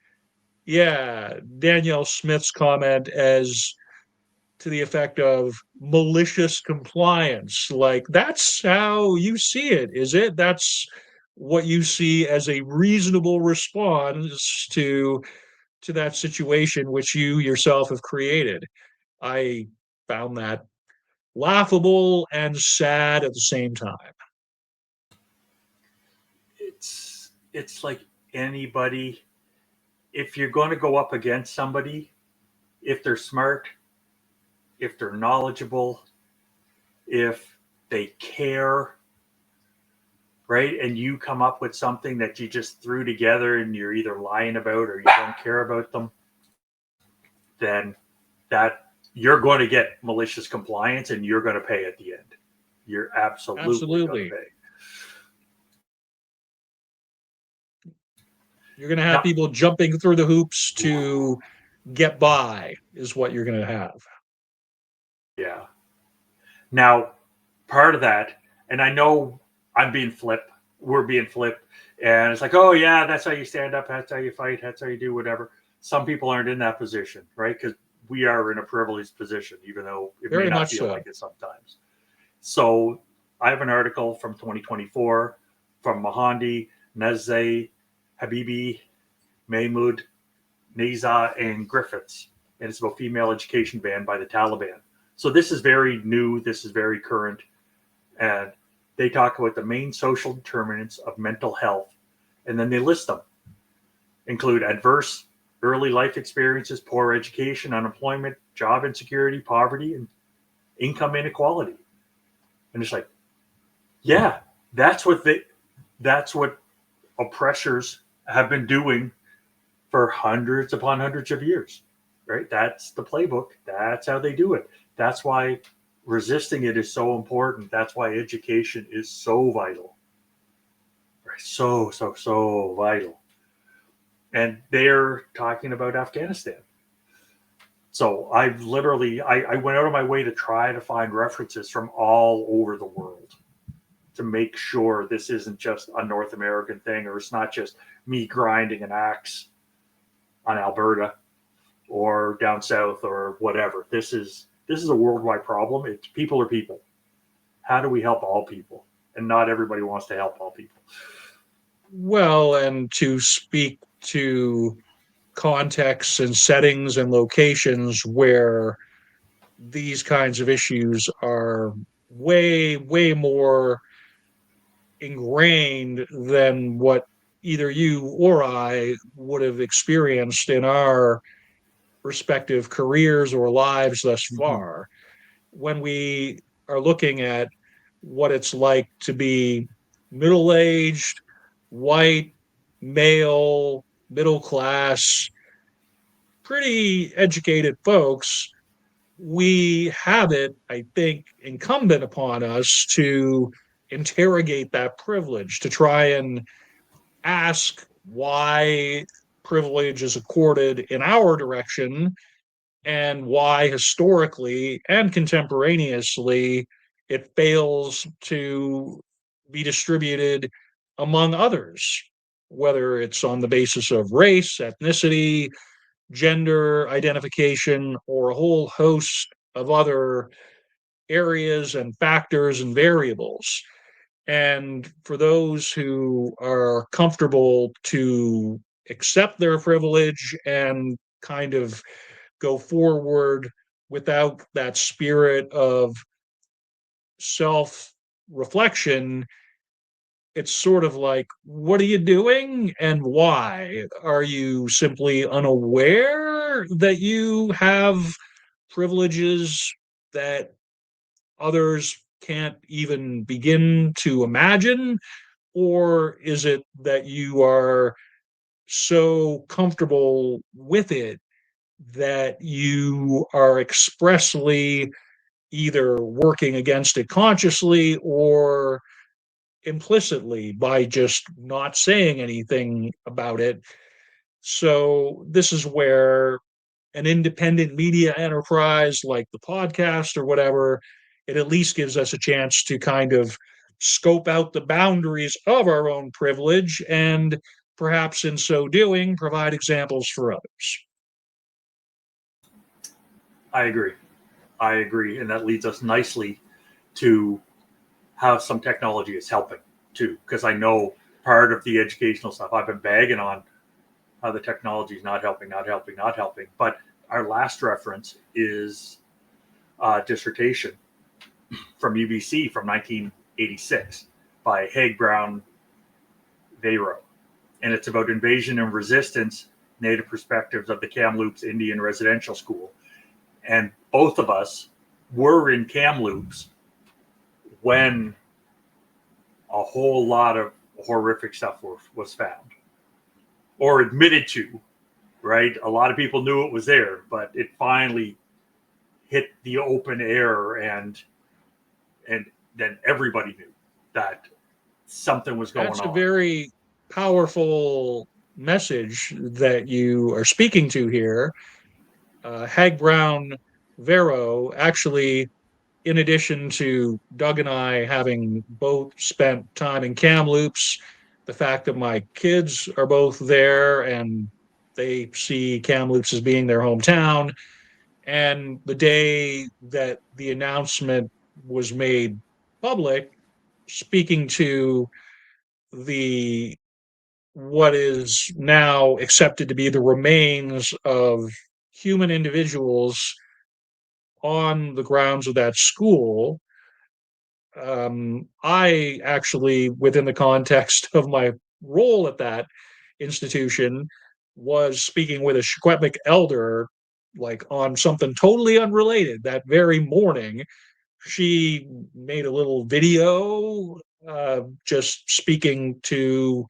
Danielle Smith's comment as to the effect of malicious compliance. Like, that's how you see it, is it? That's what you see as a reasonable response to that situation which you yourself have created. I found that laughable and sad at the same time. It's like anybody, if you're going to go up against somebody, if they're smart, if they're knowledgeable, if they care, right? And you come up with something that you just threw together and you're either lying about or you don't care about them, then that you're going to get malicious compliance and you're going to pay at the end. You're absolutely. Going to pay. You're going to have people jumping through the hoops to get by is what you're going to have. Yeah. Now, part of that, and I know I'm being flip, we're being flipped, and it's like, oh yeah, that's how you stand up, that's how you fight, that's how you do whatever. Some people aren't in that position, right? Because we are in a privileged position, even though it may Very not much feel so. like it sometimes. So I have an article from 2024 from Mahandi, Nazay, Habibi, Mahmoud, Neza, and Griffiths, and it's about female education ban by the Taliban. So this is very new. This is very current, and they talk about the main social determinants of mental health, and then they list them. Include adverse early life experiences, poor education, unemployment, job insecurity, poverty, and income inequality. And it's like, yeah, that's what oppressors have been doing for hundreds upon hundreds of years, right? That's the playbook. That's how they do it. That's why resisting it is so important. That's why education is so vital, right? So vital. And they're talking about Afghanistan. So I've literally, I went out of my way to try to find references from all over the world to make sure this isn't just a North American thing, or it's not just me grinding an axe on Alberta or down south or whatever. This is a worldwide problem. It's people are people. How do we help all people? And not everybody wants to help all people. Well, and to speak to contexts and settings and locations where these kinds of issues are way, way more ingrained than what either you or I would have experienced in our respective careers or lives thus Mhm. far. When we are looking at what it's like to be middle aged, white, male, middle class, pretty educated folks, we have it, I think, incumbent upon us to interrogate that privilege, to try and ask why privilege is accorded in our direction and why historically and contemporaneously it fails to be distributed among others, whether it's on the basis of race, ethnicity, gender identification, or a whole host of other areas and factors and variables. And for those who are comfortable to accept their privilege and kind of go forward without that spirit of self reflection, it's sort of like, what are you doing and why? Are you simply unaware that you have privileges that others can't even begin to imagine? Or is it that you are so comfortable with it that you are expressly either working against it consciously or implicitly by just not saying anything about it? So, this is where an independent media enterprise like the podcast or whatever, it at least gives us a chance to kind of scope out the boundaries of our own privilege and perhaps in so doing provide examples for others. I agree. I agree. And that leads us nicely to how some technology is helping too. Because I know part of the educational stuff, I've been bagging on how the technology is not helping, not helping, not helping. But our last reference is a dissertation from UBC from 1986 by Haig Brown Vero. And it's about invasion and resistance, Native perspectives of the Kamloops Indian Residential School. And both of us were in Kamloops when a whole lot of horrific stuff was found or admitted to, right? A lot of people knew it was there, but it finally hit the open air, and then everybody knew that something was going That's a on. very powerful message that you are speaking to here. Hag Brown Vero actually in addition to Doug and I having both spent time in Kamloops, the fact that my kids are both there and they see Kamloops as being their hometown, and the day that the announcement was made public, speaking to the what is now accepted to be the remains of human individuals on the grounds of that school. I actually, within the context of my role at that institution, was speaking with a Secwepemc elder, like on something totally unrelated that very morning. She made a little video just speaking to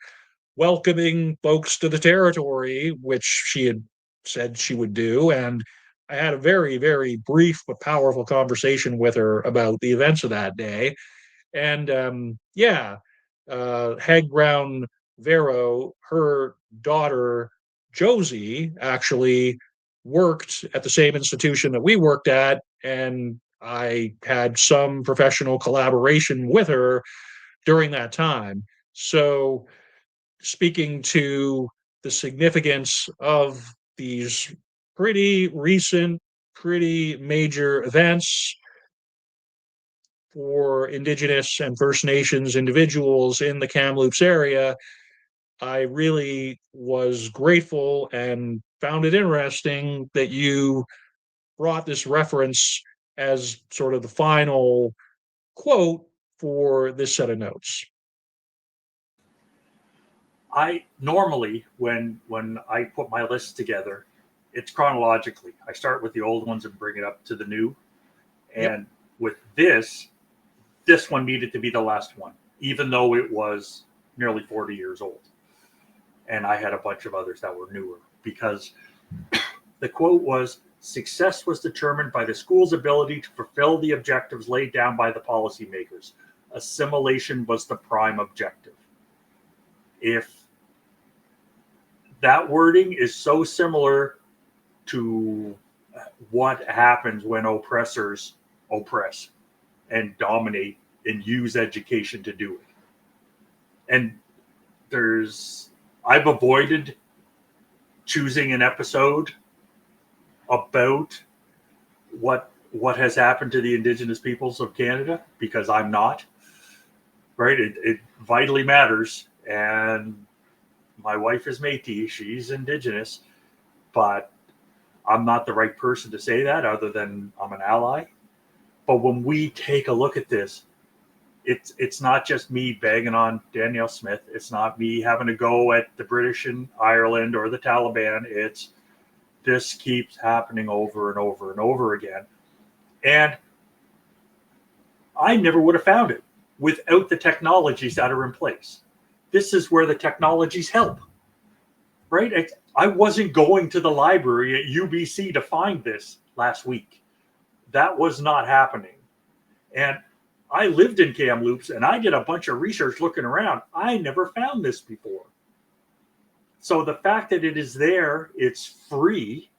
welcoming folks to the territory, which she had said she would do. And I had a very, very brief but powerful conversation with her about the events of that day. And yeah, Hag Brown Vero, her daughter Josie, actually worked at the same institution that we worked at. And I had some professional collaboration with her during that time. So, speaking to the significance of these pretty recent, pretty major events for Indigenous and First Nations individuals in the Kamloops area, I really was grateful and found it interesting that you brought this reference as sort of the final quote for this set of notes. I normally, when I put my list together, it's chronologically. I start with the old ones and bring it up to the new. And with this one needed to be the last one, even though it was nearly 40 years old. And I had a bunch of others that were newer, because the quote was, "Success was determined by the school's ability to fulfill the objectives laid down by the policymakers. Assimilation was the prime objective." If that wording is so similar to what happens when oppressors oppress and dominate and use education to do it. And I've avoided choosing an episode about what has happened to the Indigenous peoples of Canada, because I'm not, right? It vitally matters. And my wife is Métis, she's Indigenous, but I'm not the right person to say that, other than I'm an ally. But when we take a look at this, it's not just me bagging on Danielle Smith. It's not me having to go at the British in Ireland or the Taliban. This keeps happening over and over and over again. And I never would have found it without the technologies that are in place. This is where the technologies help, right? I wasn't going to the library at UBC to find this last week. That was not happening. And I lived in Kamloops, and I did a bunch of research looking around. I never found this before. So the fact that it is there, it's free,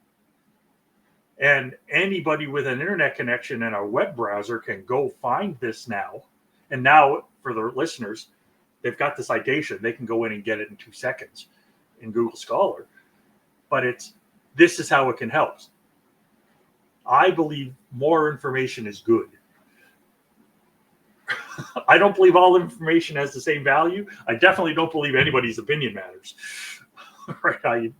and anybody with an internet connection and a web browser can go find this now. And now, for the listeners, they've got the citation. They can go in and get it in 2 seconds in Google Scholar. But this is how it can help. I believe more information is good. I don't believe all information has the same value. I definitely don't believe anybody's opinion matters. Right?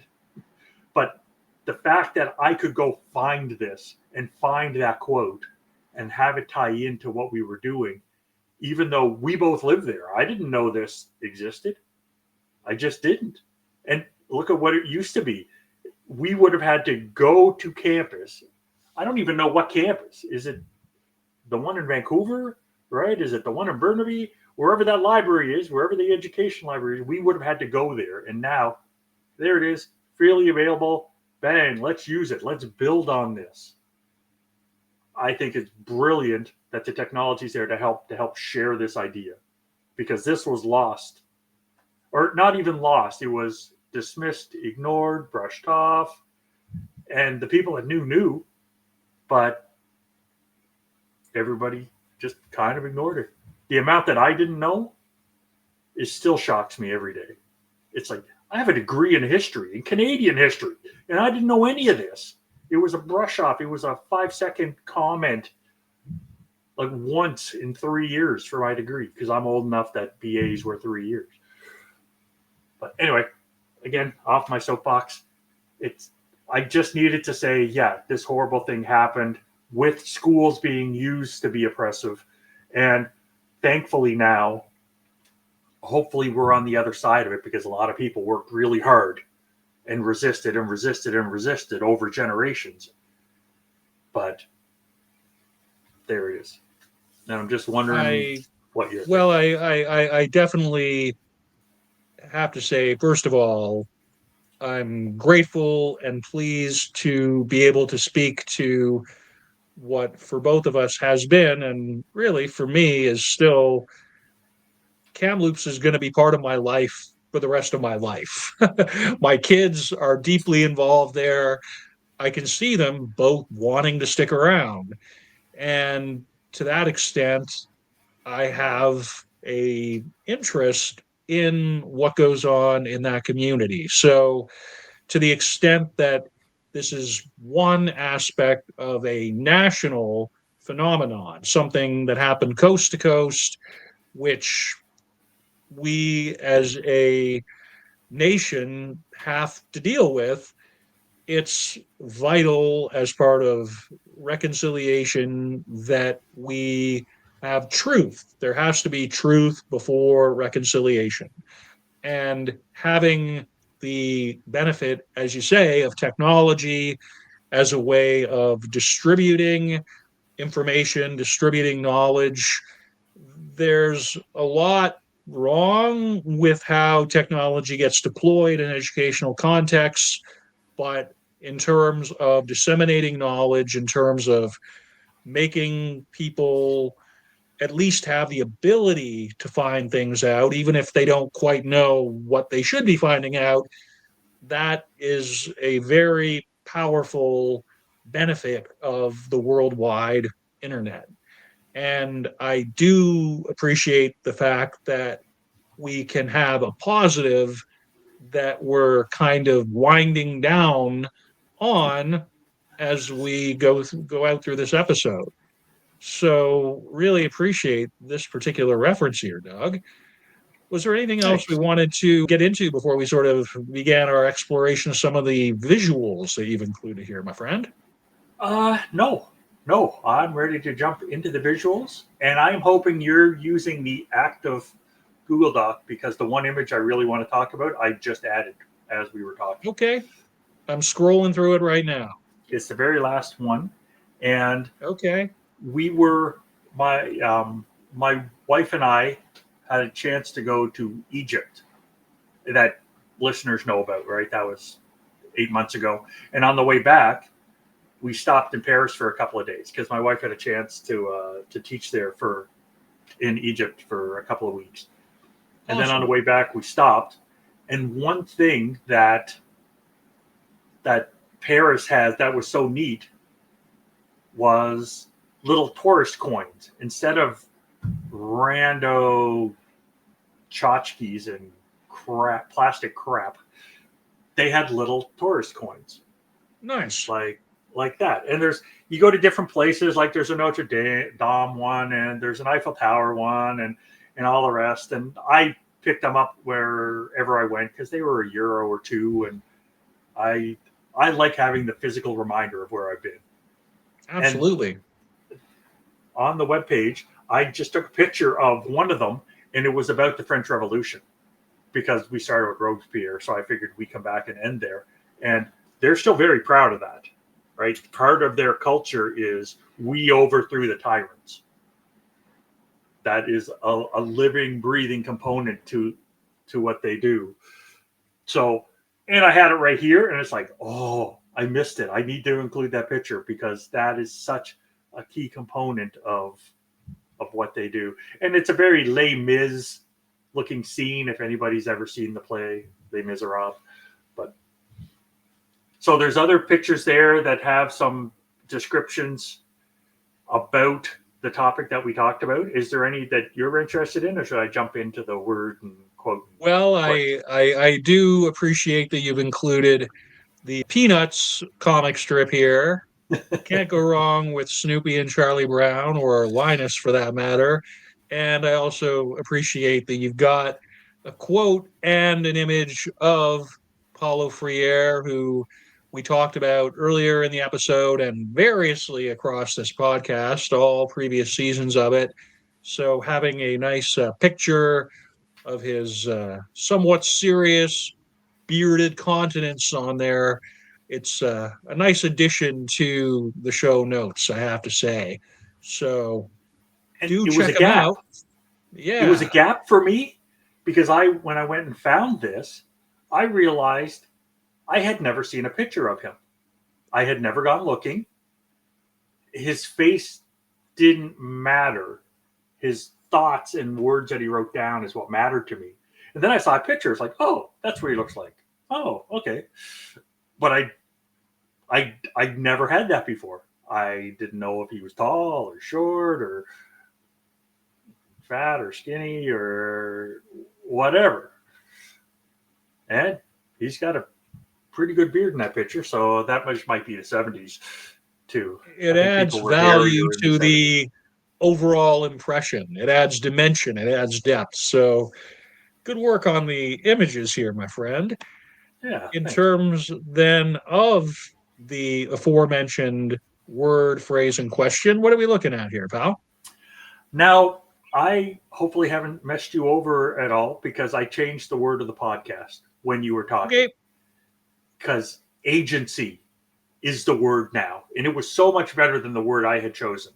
But the fact that I could go find this and find that quote and have it tie into what we were doing, even though we both live there, I didn't know this existed. I just didn't. And look at what it used to be. We would have had to go to campus. I don't even know what campus. Is it the one in Vancouver? Right? Is it the one in Burnaby? Wherever that library is, wherever the education library is, we would have had to go there. And now, there it is, freely available. Bang, let's use it. Let's build on this. I think it's brilliant that the technology is there to help share this idea, because this was lost, or not even lost. It was dismissed, ignored, brushed off, and the people that knew, but everybody just kind of ignored it. The amount that I didn't know is still shocks me every day. It's like, I have a degree in history, in Canadian history, and I didn't know any of this. It was a brush off. It was a 5-second comment, like once in 3 years for my degree, because I'm old enough that BAs were 3 years. But anyway, again, off my soapbox. I just needed to say, yeah, this horrible thing happened with schools being used to be oppressive. And thankfully now, hopefully we're on the other side of it, because a lot of people worked really hard and resisted and resisted and resisted over generations. But there it is. And I'm just wondering what you're Well, I definitely have to say, first of all, I'm grateful and pleased to be able to speak to what for both of us has been, and really for me is still, Kamloops is going to be part of my life for the rest of my life. My kids are deeply involved there. I can see them both wanting to stick around. And to that extent, I have a interest in what goes on in that community. So to the extent that this is one aspect of a national phenomenon, something that happened coast to coast, which we as a nation have to deal with, it's vital as part of reconciliation that we have truth. There has to be truth before reconciliation. And having the benefit, as you say, of technology as a way of distributing information, distributing knowledge, there's a lot wrong with how technology gets deployed in educational contexts, but in terms of disseminating knowledge, in terms of making people at least have the ability to find things out, even if they don't quite know what they should be finding out, that is a very powerful benefit of the worldwide internet. And I do appreciate the fact that we can have a positive that we're kind of winding down on as we go out through this episode. So really appreciate this particular reference here, Doug. Was there anything else we Thanks. wanted to get into before we sort of began our exploration of some of the visuals that you've included here, my friend? No. I'm ready to jump into the visuals, and I'm hoping you're using the active Google Doc, because the one image I really want to talk about, I just added as we were talking. Okay. I'm scrolling through it right now. It's the very last one, and Okay. we were my wife and I had a chance to go to Egypt, that listeners know about, right? That was 8 months ago, and on the way back, we stopped in Paris for a couple of days because my wife had a chance to teach there in Egypt for a couple of weeks, and then on the way back we stopped, and one thing that Paris has that was so neat was little tourist coins. Instead of rando tchotchkes and plastic crap, they had little tourist coins. Nice. Like that. And you go to different places, like there's a Notre Dame one, and there's an Eiffel Tower one, and all the rest. And I picked them up wherever I went because they were €1 or €2, and I like having the physical reminder of where I've been. Absolutely. And on the webpage, I just took a picture of one of them, and it was about the French Revolution, because we started with Robespierre, so I figured we come back and end there. And they're still very proud of that, right? Part of their culture is we overthrew the tyrants. That is a living, breathing component to what they do. So, and I had it right here, and it's like, oh, I missed it. I need to include that picture because that is such a key component of what they do. And it's a very Les Mis looking scene, if anybody's ever seen the play Les Miserables. But so there's other pictures there that have some descriptions about the topic that we talked about? Is there any that you're interested in, or should I jump into the word and quote? Well, I do appreciate that you've included the Peanuts comic strip here. Can't go wrong with Snoopy and Charlie Brown, or Linus for that matter. And I also appreciate that you've got a quote and an image of Paulo Freire, who we talked about earlier in the episode and variously across this podcast, all previous seasons of it. So having a nice picture of his somewhat serious bearded countenance on there, it's a nice addition to the show notes, I have to say. So And do it was a check them gap. out. It was a Yeah. gap for me because when I went and found this, I realized I had never seen a picture of him. I had never gone looking. His face didn't matter. His thoughts and words that he wrote down is what mattered to me. And then I saw a picture. It's like, oh, that's what he looks like. Oh, okay. But I never had that before. I didn't know if he was tall or short or fat or skinny or whatever. And he's got a pretty good beard in that picture, so that much might be the 70s too. It I think adds people were value hairier in to 70s. the overall impression. It adds dimension, it adds depth. So good work on the images here, my friend. Yeah. In Thanks. terms then of the aforementioned word, phrase, and question, what are we looking at here, pal? Now, I hopefully haven't messed you over at all because I changed the word of the podcast when you were talking. Okay. Because agency is the word now. And it was so much better than the word I had chosen.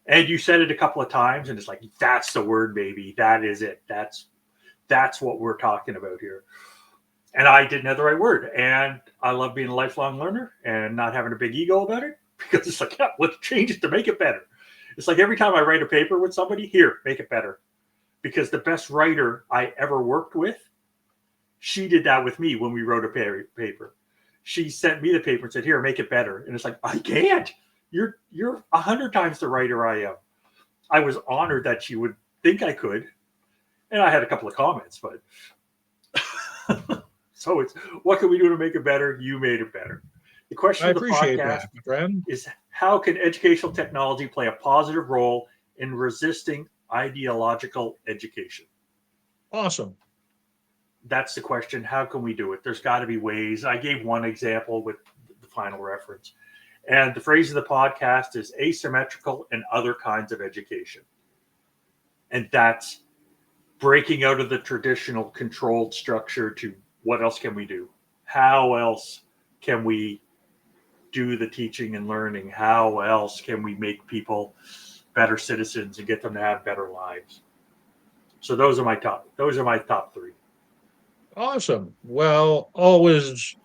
And you said it a couple of times, and it's like, that's the word, baby. That is it. That's what we're talking about here. And I didn't have the right word. And I love being a lifelong learner and not having a big ego about it, because it's like, yeah, let's change it to make it better. It's like every time I write a paper with somebody, here, make it better. Because the best writer I ever worked with, she did that with me when we wrote a paper. She sent me the paper and said, here, make it better. And it's like, I can't. You're 100 times the writer I am. I was honored that she would think I could. And I had a couple of comments, but so it's, what can we do to make it better? You made it better. The question I of the appreciate podcast that, my friend. is, how can educational technology play a positive role in resisting ideological education? Awesome. That's the question. How can we do it? There's got to be ways. I gave one example with the final reference. And the phrase of the podcast is asymmetrical and other kinds of education. And that's breaking out of the traditional controlled structure to what else can we do? How else can we do the teaching and learning? How else can we make people better citizens and get them to have better lives? So those are my top three. Awesome. Well, always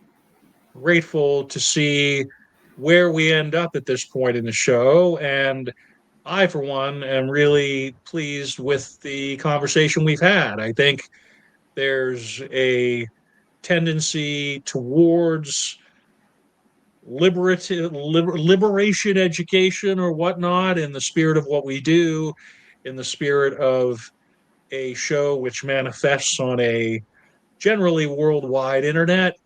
grateful to see where we end up at this point in the show. And I, for one, am really pleased with the conversation we've had. I think there's a tendency towards liberation education or whatnot in the spirit of what we do, in the spirit of a show which manifests on a generally worldwide internet.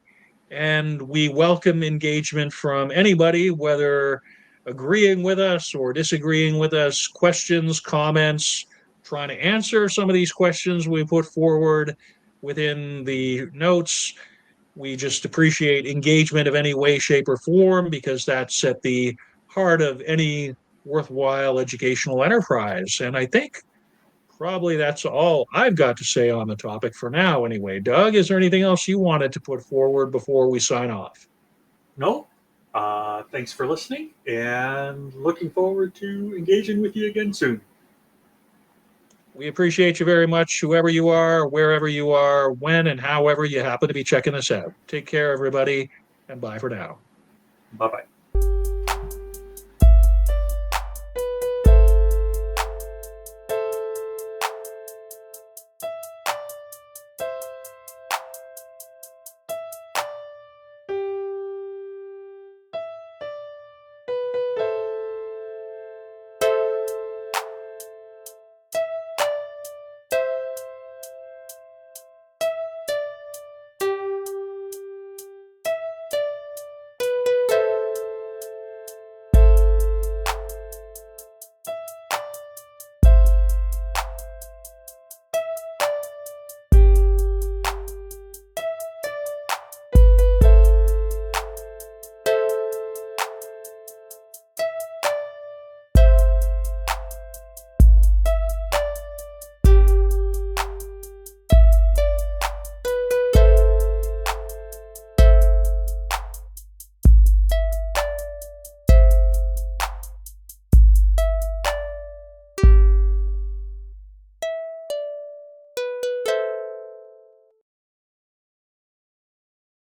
And we welcome engagement from anybody, whether agreeing with us or disagreeing with us, questions, comments, trying to answer some of these questions we put forward within the notes. We just appreciate engagement of any way, shape, or form, because that's at the heart of any worthwhile educational enterprise. And I think probably that's all I've got to say on the topic for now, anyway. Doug, is there anything else you wanted to put forward before we sign off? No. Thanks for listening, and looking forward to engaging with you again soon. We appreciate you very much, whoever you are, wherever you are, when and however you happen to be checking us out. Take care, everybody, and bye for now. Bye-bye.